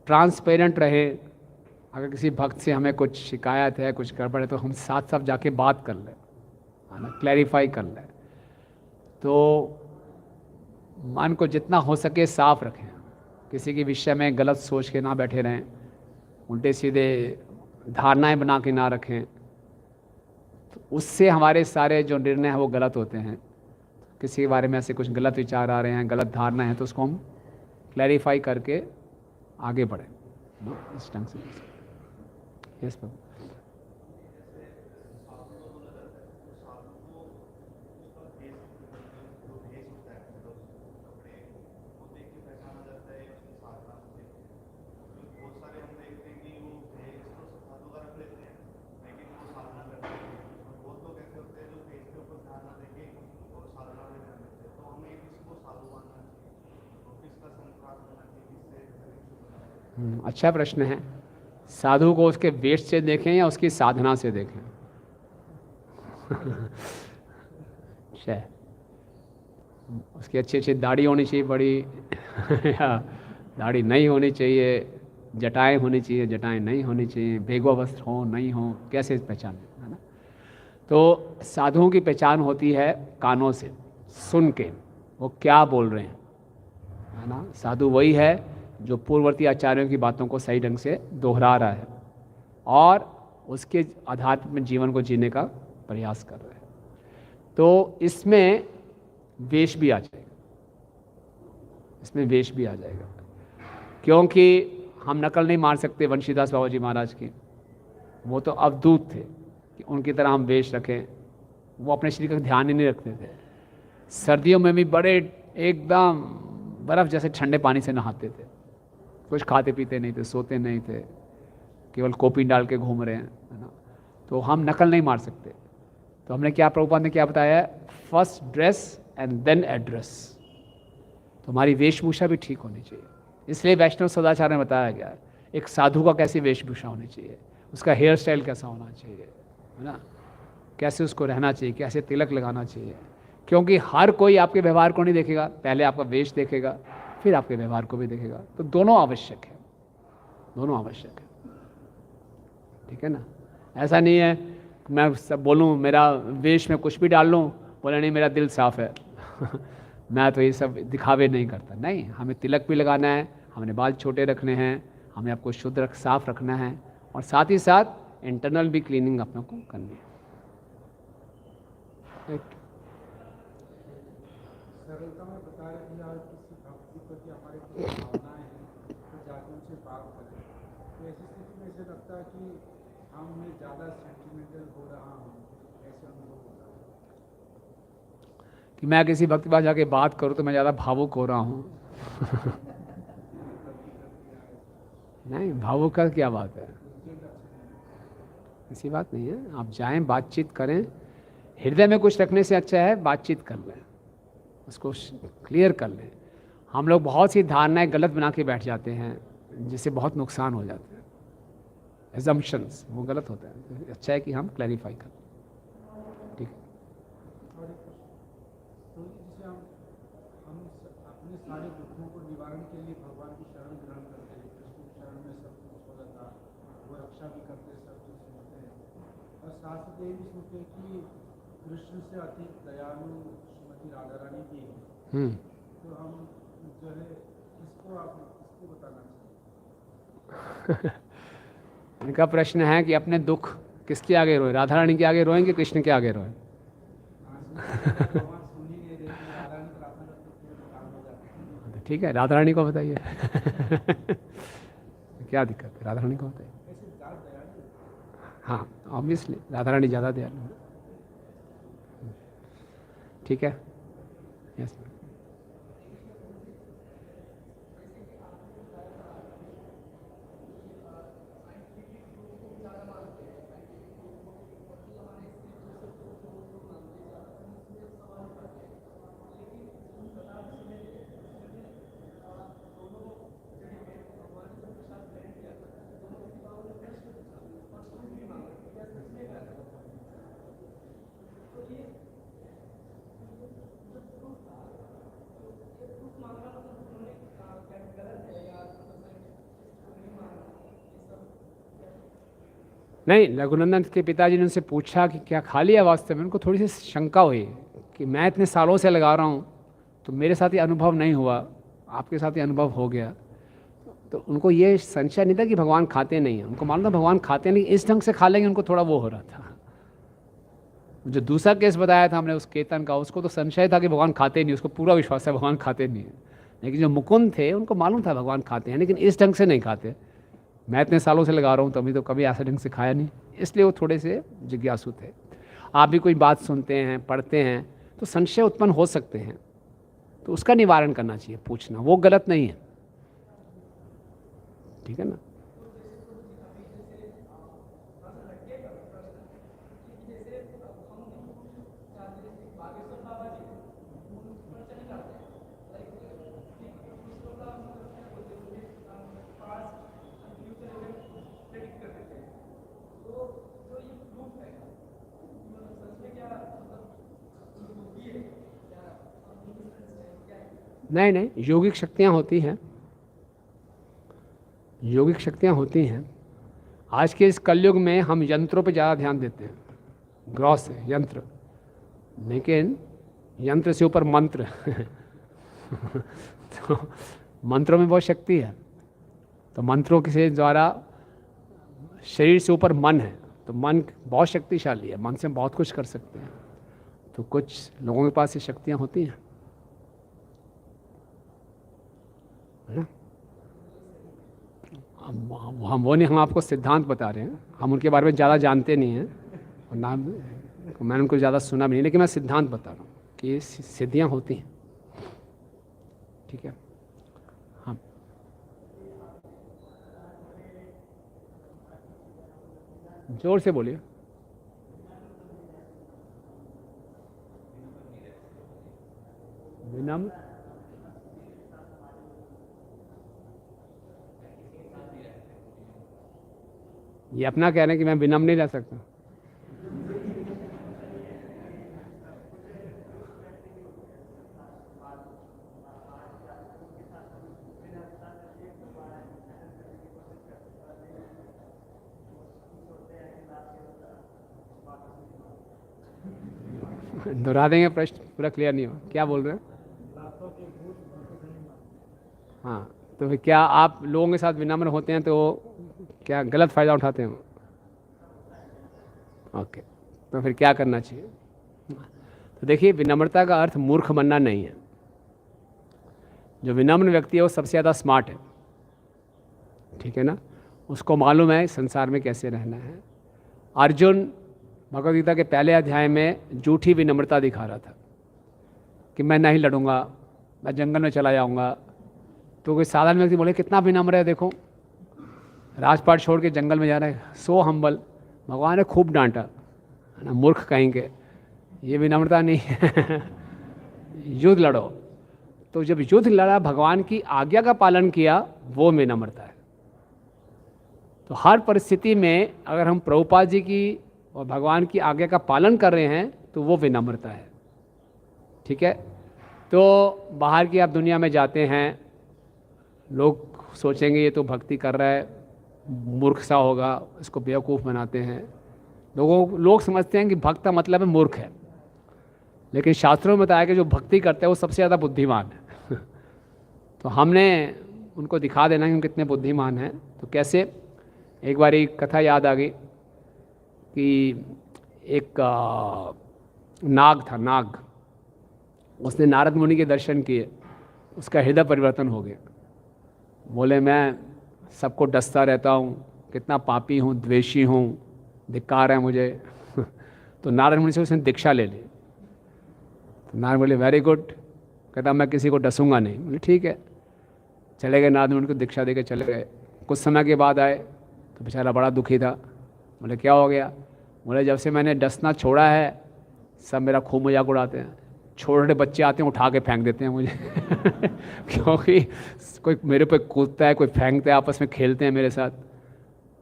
ट्रांसपेरेंट रहे। अगर किसी भक्त से हमें कुछ शिकायत है, कुछ गड़बड़ है, तो हम साथ साथ जाके बात कर लें, है ना, क्लैरिफाई कर लें। तो मन को जितना हो सके साफ रखें, किसी के विषय में गलत सोच के ना बैठे रहें, उल्टे सीधे धारणाएं बना के ना रखें, तो उससे हमारे सारे जो निर्णय हैं वो गलत होते हैं। किसी के बारे में ऐसे कुछ गलत विचार आ रहे हैं, गलत धारणा है, तो उसको हम क्लैरिफाई करके आगे बढ़ें इस ढंग से। यस बाबू। अच्छा प्रश्न है। साधु को उसके वेश से देखें या उसकी साधना से देखें? अच्छा, उसकी अच्छी अच्छी दाढ़ी होनी चाहिए बड़ी या दाढ़ी नहीं होनी चाहिए, जटाएं होनी चाहिए, जटाएं नहीं होनी चाहिए, भेगवा वस्त्र हो नहीं हो, कैसे पहचान, है ना? तो साधुओं की पहचान होती है कानों से सुन के वो क्या बोल रहे हैं, है ना? साधु वही है जो पूर्ववर्ती आचार्यों की बातों को सही ढंग से दोहरा रहा है और उसके आधार में जीवन को जीने का प्रयास कर रहा है। तो इसमें वेश भी आ जाएगा, इसमें वेश भी आ जाएगा, क्योंकि हम नकल नहीं मार सकते वंशीदास बाबा जी महाराज की। वो तो अवधूत थे कि उनकी तरह हम वेश रखें। वो अपने शरीर का ध्यान ही नहीं रखते थे। सर्दियों में भी बड़े एकदम बर्फ़ जैसे ठंडे पानी से नहाते थे, कुछ खाते पीते नहीं थे, सोते नहीं थे, केवल कॉपी डाल के घूम रहे हैं, है ना? तो हम नकल नहीं मार सकते। तो हमने क्या, प्रभुपाद ने क्या बताया, first dress and then address. तो हमारी वेशभूषा भी ठीक होनी चाहिए। इसलिए वैष्णव सदाचार में बताया गया है एक साधु का कैसी वेशभूषा होनी चाहिए, उसका हेयर स्टाइल कैसा होना चाहिए, है ना? कैसे उसको रहना चाहिए, कैसे तिलक लगाना चाहिए, क्योंकि हर कोई आपके व्यवहार को नहीं देखेगा, पहले आपका वेश देखेगा, फिर आपके व्यवहार को भी देखेगा। तो दोनों आवश्यक है, दोनों आवश्यक है, ठीक है ना? ऐसा नहीं है मैं सब बोलूँ, मेरा वेश में कुछ भी डाल लूँ, बोले नहीं मेरा दिल साफ है मैं तो ये सब दिखावे नहीं करता। नहीं, हमें तिलक भी लगाना है, हमने बाल छोटे रखने हैं, हमें आपको शुद्ध साफ रखना है, और साथ ही साथ इंटरनल भी क्लीनिंग अपने को करनी है। सरलता में बता रहे थे यार, किसी भक्ति प्रति हमारे कुछ भावनाएं हैं तो जाके उनसे बात करें। तो ऐसी स्थिति में ऐसे लगता है कि हम में ज़्यादा सेंटिमेंटल हो रहा हूँ, ऐसे अनुभव होता है कि मैं किसी भक्त के पास जाके बात करूँ तो मैं ज़्यादा भावुक हो रहा हूँ नहीं, भावुक का क्या बात है, ऐसी बात नहीं है। आप जाएं, बातचीत करें, हृदय में कुछ रखने से अच्छा है बातचीत कर लें, उसको क्लियर कर लें। हम लोग बहुत सी धारणाएं गलत बना के बैठ जाते हैं, जिससे बहुत नुकसान हो जाता है। एजम्पशंस वो गलत होता है, अच्छा है कि हम क्लैरिफाई करें, ठीक है? और एक प्रश्न, तो जैसे हम अपने सारे दुखों को निवारण के लिए भगवान की शरण ग्रहण करते हैं, कृष्ण की शरण में सब कुछ हो जाता, वो रक्षा भी करते, सब कुछ सुनते हैं, और साथ ही ये भी सुनते हैं कि कृष्ण से अधिक दयालु श्रीमती राधा रानी की है। तो हम जो है इसको आप इसको बताना चाहिए। इनका प्रश्न है कि अपने दुख किसके आगे रोए, राधा रानी के आगे रोएं कि कृष्ण के आगे रोएं? ठीक है, राधा रानी को बताइए क्या दिक्कत है, राधा रानी को बताइए। हाँ, ऑब्वियसली राधा रानी ज़्यादा दयालु है, ठीक है, यस। नहीं, रघुनंदन के पिताजी ने उनसे पूछा कि क्या खा लिया वास्तव में। उनको थोड़ी सी शंका हुई कि मैं इतने सालों से लगा रहा हूँ तो मेरे साथ ये अनुभव नहीं हुआ, आपके साथ ये अनुभव हो गया। तो उनको ये संशय नहीं था कि भगवान खाते नहीं हैं, उनको मालूम था भगवान खाते नहीं, इस ढंग से खा लेंगे, उनको थोड़ा वो हो रहा था। जो दूसरा केस बताया था हमने उस केतन का, उसको तो संशय था कि भगवान खाते नहीं, उसको पूरा विश्वास है भगवान खाते नहीं है। लेकिन जो मुकुंद थे उनको मालूम था भगवान खाते हैं, लेकिन इस ढंग से नहीं खाते। मैं इतने सालों से लगा रहा हूँ तभी तो कभी ऐसा ढंग से खाया नहीं, इसलिए वो थोड़े से जिज्ञासु थे। आप भी कोई बात सुनते हैं, पढ़ते हैं तो संशय उत्पन्न हो सकते हैं, तो उसका निवारण करना चाहिए, पूछना, वो गलत नहीं है, ठीक है ना? नहीं नहीं, योगिक शक्तियाँ होती हैं, योगिक शक्तियाँ होती हैं। आज के इस कलयुग में हम यंत्रों पे ज़्यादा ध्यान देते हैं, ग्रॉस है यंत्र, लेकिन यंत्र से ऊपर मंत्र तो मंत्रों में बहुत शक्ति है। तो मंत्रों के द्वारा शरीर से ऊपर मन है, तो मन बहुत शक्तिशाली है, मन से हम बहुत कुछ कर सकते हैं। तो कुछ लोगों के पास ये शक्तियाँ होती हैं, है ना। हम वो नहीं, हम आपको सिद्धांत बता रहे हैं, हम उनके बारे में ज़्यादा जानते नहीं हैं और ना मैंने उनको ज़्यादा सुना भी नहीं, लेकिन मैं सिद्धांत बता रहा हूँ कि ये सिद्धियाँ होती हैं। ठीक है, हाँ। जोर से बोलिए। विनम्र, ये अपना कह रहे हैं कि मैं विनम्र नहीं रह सकता। दोहरा देंगे, प्रश्न पूरा क्लियर नहीं हो, क्या बोल रहे हैं? हाँ, तो फिर क्या आप लोगों के साथ विनम्र होते हैं तो क्या गलत फ़ायदा उठाते हैं? ओके, तो फिर क्या करना चाहिए? तो देखिए, विनम्रता का अर्थ मूर्ख बनना नहीं है। जो विनम्र व्यक्ति है वो सबसे ज़्यादा स्मार्ट है, ठीक है ना। उसको मालूम है संसार में कैसे रहना है। अर्जुन भगवद गीता के पहले अध्याय में झूठी विनम्रता दिखा रहा था कि मैं नहीं लड़ूंगा, मैं जंगल में चला जाऊंगा। तो कोई साधारण व्यक्ति बोले कितना विनम्र है, देखो राजपाट छोड़ के जंगल में जा रहा है, सो हम्बल। भगवान ने खूब डांटा, है ना, मूर्ख कहेंगे, ये विनम्रता नहीं है युद्ध लड़ो। तो जब युद्ध लड़ा, भगवान की आज्ञा का पालन किया, वो विनम्रता है। तो हर परिस्थिति में अगर हम प्रभुपाद जी की और भगवान की आज्ञा का पालन कर रहे हैं तो वो विनम्रता है, ठीक है। तो बाहर की आप दुनिया में जाते हैं, लोग सोचेंगे ये तो भक्ति कर रहा है, मूर्ख सा होगा, इसको बेवकूफ़ बनाते हैं। लोग समझते हैं कि भक्त का मतलब है मूर्ख है, लेकिन शास्त्रों में बताया कि जो भक्ति करते हैं वो सबसे ज़्यादा बुद्धिमान है तो हमने उनको दिखा देना कि हम कितने बुद्धिमान हैं। तो कैसे, एक बार एक कथा याद आ गई कि एक नाग था, नाग, उसने नारद मुनि के दर्शन किए, उसका हृदय परिवर्तन हो गया। बोले मैं सबको डसता रहता हूँ, कितना पापी हूँ, द्वेषी हूँ, धिक्कार है मुझे तो नारद मुनि से उसने दीक्षा ले ली। तो नारद बोले वेरी गुड, कहता मैं किसी को डसूंगा नहीं। बोले ठीक है, चले गए, नारद मुनि को दीक्षा दे के चले गए। कुछ समय के बाद आए तो बेचारा बड़ा दुखी था। बोले क्या हो गया? बोले जब से मैंने डसना छोड़ा है, सब मेरा खूब मजाक उड़ाते हैं, छोटे बच्चे आते हैं उठा के फेंक देते हैं मुझे क्योंकि कोई मेरे पे कूदता है, कोई फेंकता है, आपस में खेलते हैं मेरे साथ।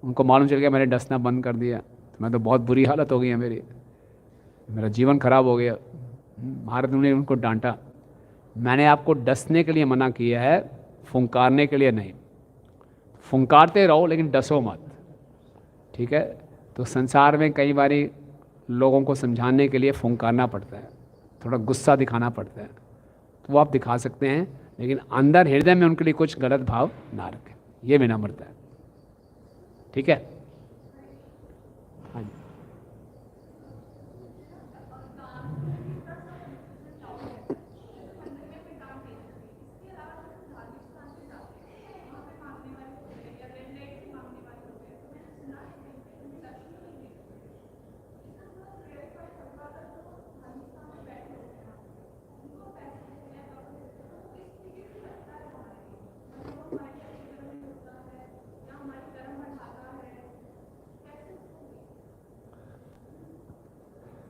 उनको मालूम चल गया मैंने डसना बंद कर दिया, तो मैं तो बहुत बुरी हालत हो गई है मेरी, मेरा जीवन खराब हो गया। भारत ने उनको डांटा, मैंने आपको डसने के लिए मना किया है, फुंकारने के लिए नहीं। फुंकारते रहो लेकिन डसो मत, ठीक है। तो संसार में कई बारी लोगों को समझाने के लिए फुंकारना पड़ता है, थोड़ा गुस्सा दिखाना पड़ता है, तो वो आप दिखा सकते हैं, लेकिन अंदर हृदय में उनके लिए कुछ गलत भाव ना रखें। ये विनम्रता है, ठीक है। हाँ जी।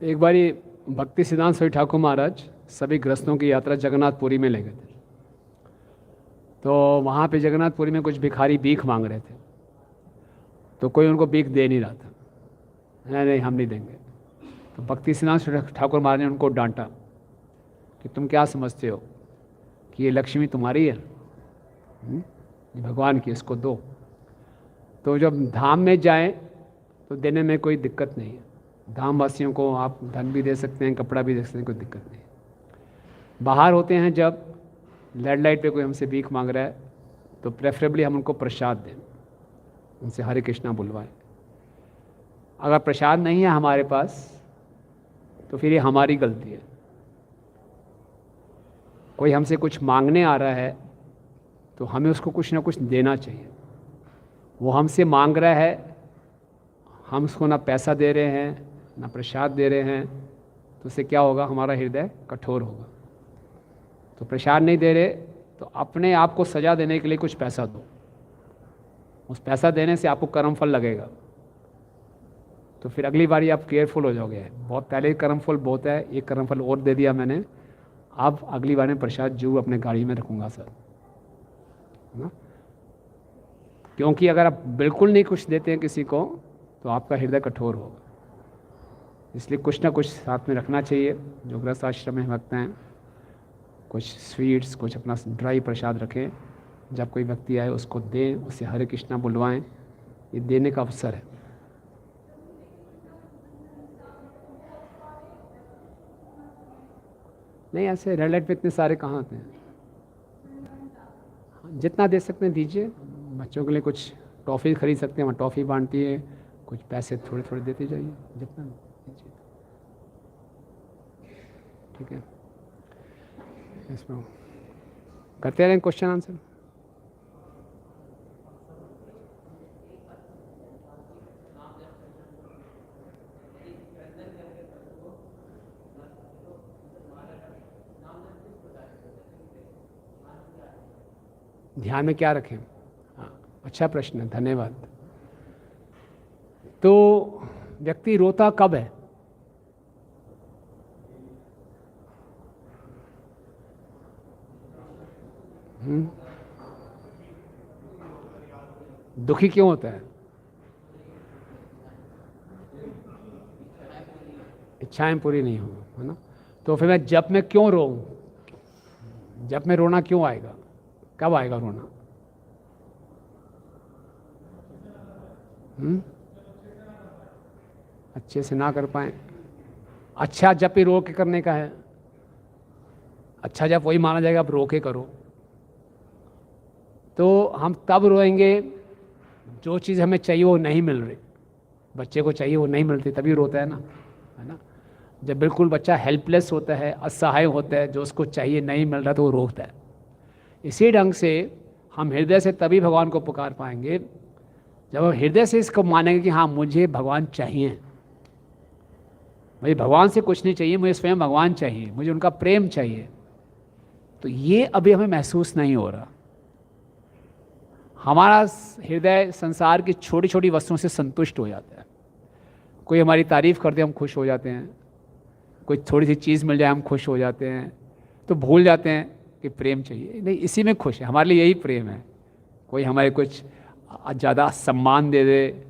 एक बारी भक्ति सिद्धांत स्वामी ठाकुर महाराज सभी गृहस्थों की यात्रा जगन्नाथपुरी में ले गए थे। तो वहाँ पे जगन्नाथपुरी में कुछ भिखारी भीख मांग रहे थे, तो कोई उनको भीख दे नहीं रहा था। नहीं हम नहीं देंगे। तो भक्ति सिद्धांत स्वामी ठाकुर महाराज ने उनको डांटा कि तुम क्या समझते हो, कि ये लक्ष्मी तुम्हारी है, ये भगवान की, इसको दो। तो जब धाम में जाएं तो देने में कोई दिक्कत नहीं है। धाम वासियों को आप धन भी दे सकते हैं, कपड़ा भी दे सकते हैं, कोई दिक्कत नहीं। बाहर होते हैं जब रेड लाइट पे कोई हमसे भीख मांग रहा है तो प्रेफरेबली हम उनको प्रसाद दें, उनसे हरे कृष्णा बुलवाएं। अगर प्रसाद नहीं है हमारे पास तो फिर ये हमारी गलती है। कोई हमसे कुछ मांगने आ रहा है तो हमें उसको कुछ ना कुछ देना चाहिए। वो हमसे मांग रहा है, हम उसको ना पैसा दे रहे हैं ना प्रसाद दे रहे हैं, तो उससे क्या होगा? हमारा हृदय कठोर होगा। तो प्रसाद नहीं दे रहे तो अपने आप को सजा देने के लिए कुछ पैसा दो। उस पैसा देने से आपको कर्म फल लगेगा, तो फिर अगली बारी आप केयरफुल हो जाओगे। बहुत पहले कर्म फल बहुत है, एक कर्म फल और दे दिया मैंने, अब अगली बार में प्रसाद जरूर अपने गाड़ी में रखूँगा सर, है ना? क्योंकि अगर आप बिल्कुल नहीं कुछ देते हैं किसी को तो आपका हृदय कठोर होगा। इसलिए कुछ ना कुछ साथ में रखना चाहिए। जो गृहस्थ आश्रम में भक्त हैं, कुछ स्वीट्स, कुछ अपना ड्राई प्रसाद रखें। जब कोई व्यक्ति आए उसको दें, उसे हरे कृष्णा बुलवाएं। ये देने का अवसर है। नहीं, ऐसे रेड लाइट पे इतने सारे कहाँ आते हैं? जितना दे सकते हैं दीजिए। बच्चों के लिए कुछ टॉफ़ी खरीद सकते हैं, वहाँ टॉफ़ी बांटती है, कुछ पैसे थोड़े थोड़े देते जाइए, जितना दीजिए। ठीक है, इसमें करते रहें क्वेश्चन आंसर। ध्यान में क्या रखें? हाँ, अच्छा प्रश्न है, धन्यवाद। तो व्यक्ति रोता कब है? दुखी क्यों होता है? इच्छाएं पूरी नहीं हो, है ना? तो फिर मैं जब मैं क्यों रोऊं? जब मैं रोना क्यों आएगा? कब आएगा रोना? अच्छे से ना कर पाए। अच्छा जब भी रो के करने का है, अच्छा जब वही माना जाएगा आप रो के करो। तो हम तब रोएंगे जो चीज़ हमें चाहिए वो नहीं मिल रही। बच्चे को चाहिए वो नहीं मिलती, तभी रोता है ना? जब बिल्कुल बच्चा हेल्पलेस होता है, असहाय होता है, जो उसको चाहिए नहीं मिल रहा तो वो रोता है। इसी ढंग से हम हृदय से तभी भगवान को पुकार पाएंगे जब हम हृदय से इसको मानेंगे कि हाँ मुझे भगवान चाहिए, मुझे भगवान से कुछ नहीं चाहिए, मुझे स्वयं भगवान चाहिए, मुझे उनका प्रेम चाहिए। तो ये अभी हमें महसूस नहीं हो रहा। हमारा हृदय संसार की छोटी छोटी वस्तुओं से संतुष्ट हो जाता है। कोई हमारी तारीफ़ कर दे हम खुश हो जाते हैं, कोई थोड़ी सी चीज़ मिल जाए हम खुश हो जाते हैं, तो भूल जाते हैं कि प्रेम चाहिए। नहीं, इसी में खुश है, हमारे लिए यही प्रेम है। कोई हमारे कुछ ज़्यादा सम्मान दे दे,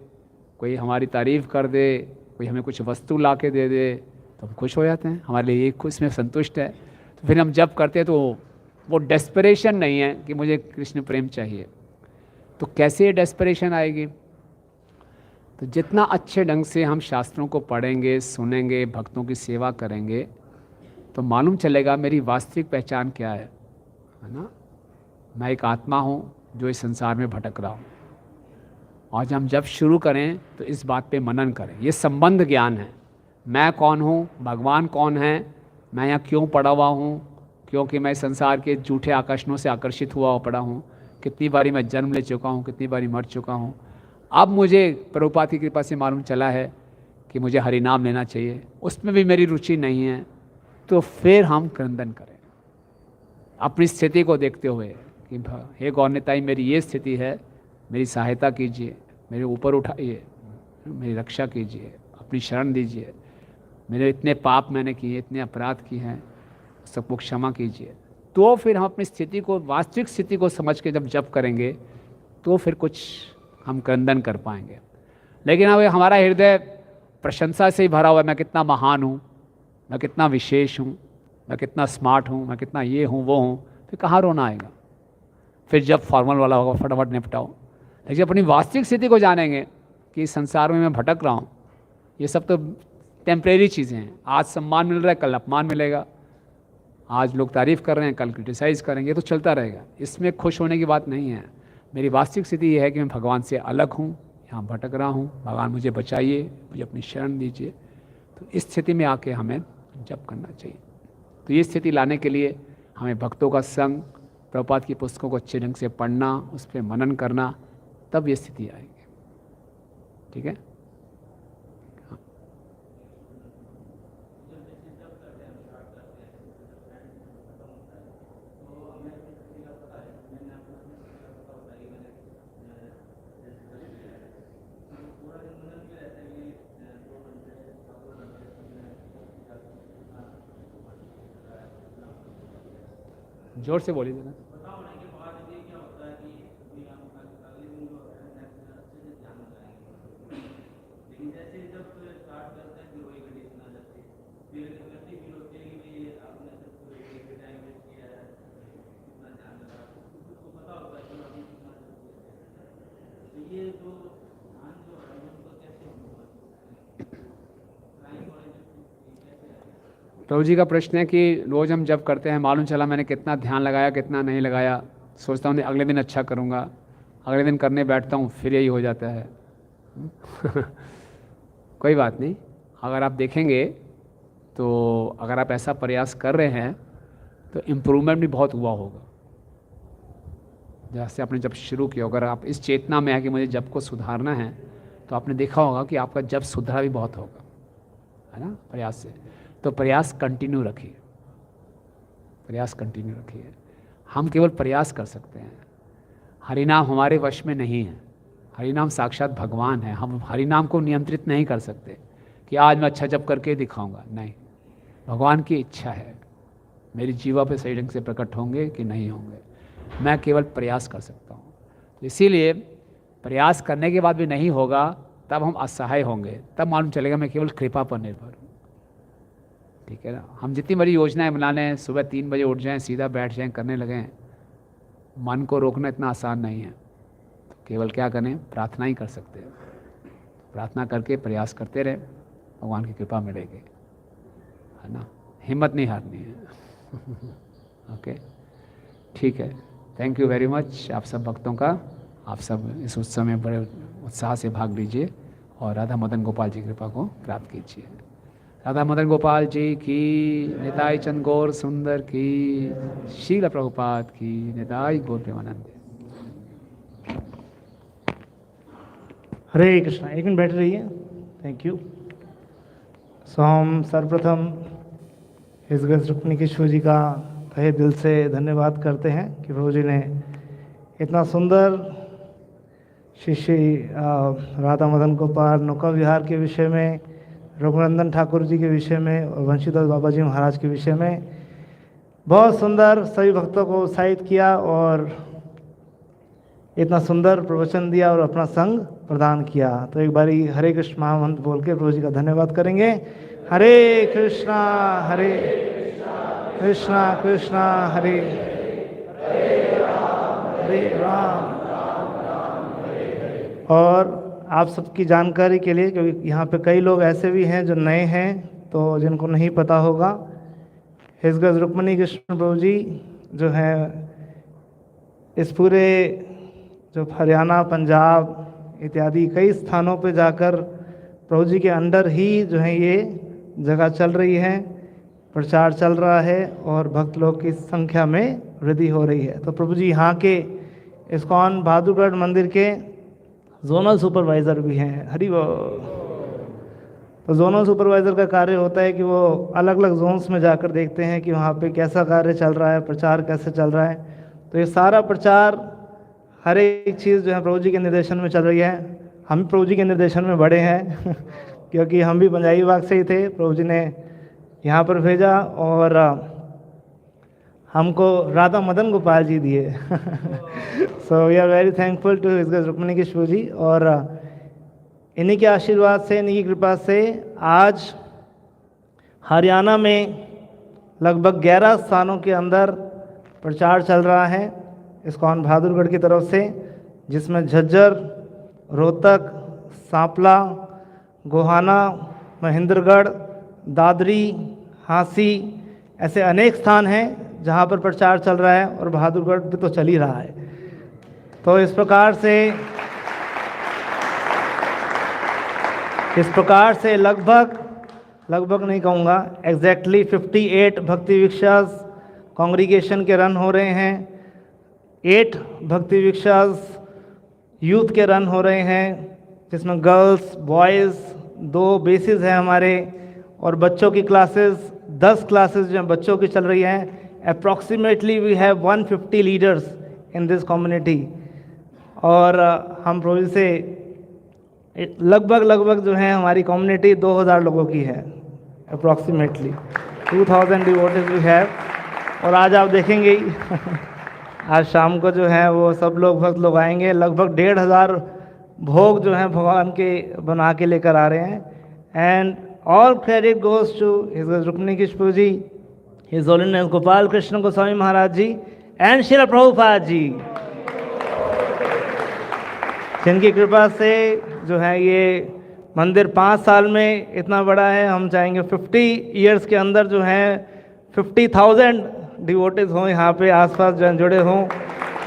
कोई हमारी तारीफ़ कर दे, कोई हमें कुछ वस्तु ला के दे दे, तो हम खुश हो जाते हैं। हमारे लिए यही खुश में संतुष्ट है। तो फिर हम जब करते हैं तो वो डेस्परेशन नहीं है कि मुझे कृष्ण प्रेम चाहिए। तो कैसे ये डेस्परेशन आएगी? तो जितना अच्छे ढंग से हम शास्त्रों को पढ़ेंगे, सुनेंगे, भक्तों की सेवा करेंगे, तो मालूम चलेगा मेरी वास्तविक पहचान क्या है ना? मैं एक आत्मा हूँ जो इस संसार में भटक रहा हूँ। और जब हम जब शुरू करें तो इस बात पे मनन करें। ये संबंध ज्ञान है। मैं कौन हूँ, भगवान कौन है, मैं यहाँ क्यों पड़ा हुआ हूँ, क्योंकि मैं संसार के झूठे आकर्षणों से आकर्षित हुआ पड़ा हूँ। कितनी बारी मैं जन्म ले चुका हूँ, कितनी बारी मर चुका हूँ। अब मुझे प्रभुपाद की कृपा से मालूम चला है कि मुझे हरि नाम लेना चाहिए, उसमें भी मेरी रुचि नहीं है। तो फिर हम क्रंदन करें अपनी स्थिति को देखते हुए कि हे गौरनिताई मेरी ये स्थिति है, मेरी सहायता कीजिए, मेरे ऊपर उठाइए, मेरी रक्षा कीजिए, अपनी शरण दीजिए। मेरे इतने पाप मैंने किए, इतने अपराध किए हैं, सबको क्षमा कीजिए। तो फिर हम अपनी स्थिति को, वास्तविक स्थिति को समझ के जब जप करेंगे तो फिर कुछ हम क्रंदन कर पाएंगे। लेकिन अब हमारा हृदय प्रशंसा से ही भरा हुआ है, मैं कितना महान हूँ, मैं कितना विशेष हूँ, मैं कितना स्मार्ट हूँ, मैं कितना ये हूँ वो हूँ, फिर कहाँ रोना आएगा। फिर जब फॉर्मल वाला होगा फटाफट निपटाओ। लेकिन जब अपनी वास्तविक स्थिति को जानेंगे कि इस संसार में मैं भटक रहा हूँ, ये सब तो टेम्परेरी चीज़ें हैं। आज सम्मान मिल रहा है, कल अपमान मिलेगा। आज लोग तारीफ़ कर रहे हैं, कल क्रिटिसाइज़ करेंगे, तो चलता रहेगा। इसमें खुश होने की बात नहीं है। मेरी वास्तविक स्थिति ये है कि मैं भगवान से अलग हूँ, यहाँ भटक रहा हूँ, भगवान मुझे बचाइए, मुझे अपनी शरण दीजिए। तो इस स्थिति में आके हमें जप करना चाहिए। तो ये स्थिति लाने के लिए हमें भक्तों का संग, प्रभुपाद की पुस्तकों को अच्छे ढंग से पढ़ना, उस पर मनन करना, तब ये स्थिति आएगी। ठीक है। जोर से बोलिए जरा। प्रभु जी का प्रश्न है कि रोज़ हम जब करते हैं, मालूम चला मैंने कितना ध्यान लगाया, कितना नहीं लगाया, सोचता हूँ अगले दिन अच्छा करूँगा, अगले दिन करने बैठता हूँ फिर यही हो जाता है। कोई बात नहीं, अगर आप देखेंगे तो अगर आप ऐसा प्रयास कर रहे हैं तो इम्प्रूवमेंट भी बहुत हुआ होगा। जैसे आपने जब शुरू किया, अगर आप इस चेतना में है कि मुझे जब को सुधारना है, तो आपने देखा होगा कि आपका जब सुधारा भी बहुत होगा, है ना, प्रयास से। तो प्रयास कंटिन्यू रखिए, प्रयास कंटिन्यू रखिए। हम केवल प्रयास कर सकते हैं, हरिनाम हमारे वश में नहीं है। हरिनाम साक्षात भगवान है। हम हरिनाम को नियंत्रित नहीं कर सकते कि आज मैं अच्छा जप करके दिखाऊंगा, नहीं। भगवान की इच्छा है मेरी जीवा पे सही ढंग से प्रकट होंगे कि नहीं होंगे, मैं केवल प्रयास कर सकता हूँ। इसीलिए प्रयास करने के बाद भी नहीं होगा, तब हम असहाय होंगे, तब मालूम चलेगा मैं केवल कृपा पर निर्भर हूँ। ठीक है ना। हम जितनी बड़ी योजनाएं बना लें, सुबह 3 बजे उठ जाएं, सीधा बैठ जाएं, करने लगें, मन को रोकना इतना आसान नहीं है। तो केवल क्या करें, प्रार्थना ही कर सकते हैं। प्रार्थना करके प्रयास करते रहें, भगवान की कृपा मिलेगी, है ना। हिम्मत नहीं हारनी है। ओके, ठीक है। थैंक यू वेरी मच आप सब भक्तों का। आप सब इस उत्सव में बड़े उत्साह से भाग लीजिए और राधा मदन गोपाल जी की कृपा को प्राप्त कीजिए। राधा मदन गोपाल जी की, निताई चंद गौर सुंदर की, शील प्रभुपाद की, निताई गौर प्रेमानंद। हरे कृष्णा। एक मिनट बैठ रही है। Thank you. सो हम सर्वप्रथम हिज ग्रेस रुक्मिणीकेश्वर जी का तहे दिल से धन्यवाद करते हैं कि प्रभु जी ने इतना सुंदर शिष्य राधा मदन गोपाल नौका विहार के विषय में, रघुनंदन ठाकुर जी के विषय में और वंशीदास बाबा जी महाराज के विषय में बहुत सुंदर सभी भक्तों को उत्साहित किया और इतना सुंदर प्रवचन दिया और अपना संग प्रदान किया। तो एक बारी हरे कृष्ण महामंत्र बोल के प्रभु जी का धन्यवाद करेंगे। हरे कृष्णा हरे कृष्णा कृष्णा हरे हरे राम। और आप सबकी जानकारी के लिए, क्योंकि यहाँ पे कई लोग ऐसे भी हैं जो नए हैं, तो जिनको नहीं पता होगा, हिज ग्रेस रुक्मिणीकेश्वर प्रभु जी जो है इस पूरे जो हरियाणा, पंजाब इत्यादि कई स्थानों पे जाकर प्रभु जी के अंडर ही जो है ये जगह चल रही है, प्रचार चल रहा है और भक्त लोग की संख्या में वृद्धि हो रही है। तो प्रभु जी यहाँ के इस्कॉन बहादुरगढ़ मंदिर के जोनल सुपरवाइज़र भी हैं। हरि बोल। तो जोनल सुपरवाइज़र का कार्य होता है कि वो अलग अलग जोन्स में जाकर देखते हैं कि वहाँ पे कैसा कार्य चल रहा है, प्रचार कैसे चल रहा है। तो ये सारा प्रचार, हर एक चीज़ जो है प्रभु जी के निर्देशन में चल रही है। हम प्रभु जी के निर्देशन में बड़े हैं क्योंकि हम भी पंजाबी बाग से ही थे। प्रभु जी ने यहाँ पर भेजा और हमको राधा मदन गोपाल जी दिए। So we are very thankful to his grace Rukminikeshwar ji. और इन्हीं के आशीर्वाद से, इन्हीं की कृपा से आज हरियाणा में लगभग 11 स्थानों के अंदर प्रचार चल रहा है इस्कॉन बहादुरगढ़ की तरफ से, जिसमें झज्जर, रोहतक, सांपला, गोहाना, महेंद्रगढ़, दादरी, हांसी, ऐसे अनेक स्थान हैं जहां पर प्रचार चल रहा है और बहादुरगढ़ भी तो चल ही रहा है। तो इस प्रकार से लगभग नहीं कहूँगा, एग्जैक्टली 58 भक्ति विक्षास कॉन्ग्रीगेशन के रन हो रहे हैं, 8 भक्ति विक्षास यूथ के रन हो रहे हैं, जिसमें गर्ल्स बॉयज़ 2 बेसिस हैं हमारे, और बच्चों की क्लासेस 10 क्लासेस जो बच्चों की चल रही हैं। Approximately we have 150 leaders in this community, और हम प्रभु से लगभग जो है हमारी कम्युनिटी 2000 लोगों की है, अप्रॉक्सीमेटली 2000 डिवोटीज वी हैव। और आज आप देखेंगे ही आज शाम को जो है वो सब लोग भक्त लोग आएंगे, लगभग 1500 भोग जो हैं भगवान के बना के लेकर आ रहे हैं। And all credit goes to his Rukmini Kishore ji, his holiness Gopal Krishna Goswami Maharaj ji and Srila Prabhupada ji, जिनकी कृपा से जो है ये मंदिर 5 साल में इतना बड़ा है। हम चाहेंगे 50 ईयर्स के अंदर जो है 50,000 डिवोटीज हों यहाँ पे आसपास जो जुड़े हों,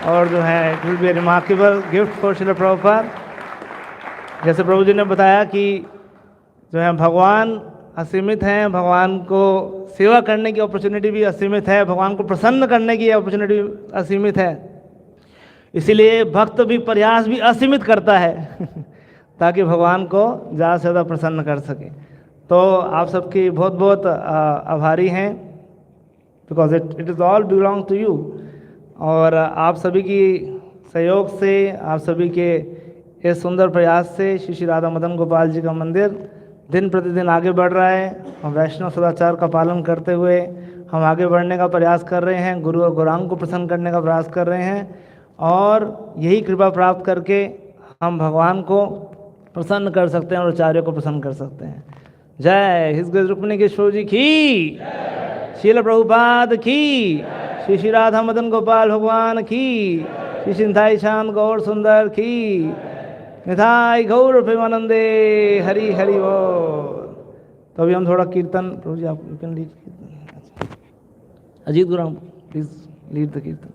और जो है it will be A remarkable gift for Srila Prabhupada. जैसे प्रभु जी ने बताया कि जो है भगवान असीमित हैं, भगवान को सेवा करने की अपॉर्चुनिटी भी असीमित है, भगवान को प्रसन्न करने की अपॉर्चुनिटी असीमित है, इसीलिए भक्त भी प्रयास भी असीमित करता है ताकि भगवान को ज़्यादा से ज़्यादा प्रसन्न कर सके। तो आप सबकी बहुत बहुत आभारी हैं, because it is all belong to you. और आप सभी की सहयोग से, आप सभी के इस सुंदर प्रयास से श्री राधा मदन गोपाल जी का मंदिर दिन प्रतिदिन आगे बढ़ रहा है। हम वैष्णव सदाचार का पालन करते हुए हम आगे बढ़ने का प्रयास कर रहे हैं, गुरु और गौरांग को प्रसन्न करने का प्रयास कर रहे हैं, और यही कृपा प्राप्त करके हम भगवान को प्रसन्न कर सकते हैं और आचार्यों को प्रसन्न कर सकते हैं। जय हिज ग्रेस रुक्मिणी किशोर जी की, श्रील प्रभुपाद की, श्री राधा मदन गोपाल भगवान की, श्री सिंधाई शांत गौर सुंदर की, निधाई गौर प्रेमानंदे हरि हरि बोल। तो अभी हम थोड़ा कीर्तन, प्रभु जी आप कैन लीड कीर्तन। अजीत गुराम प्लीज लीड द कीर्तन।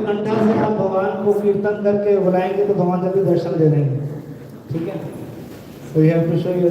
कंठा से आप भगवान को कीर्तन करके बुलाएंगे तो भगवान जल्दी दर्शन दे देंगे, ठीक है। So you have to show your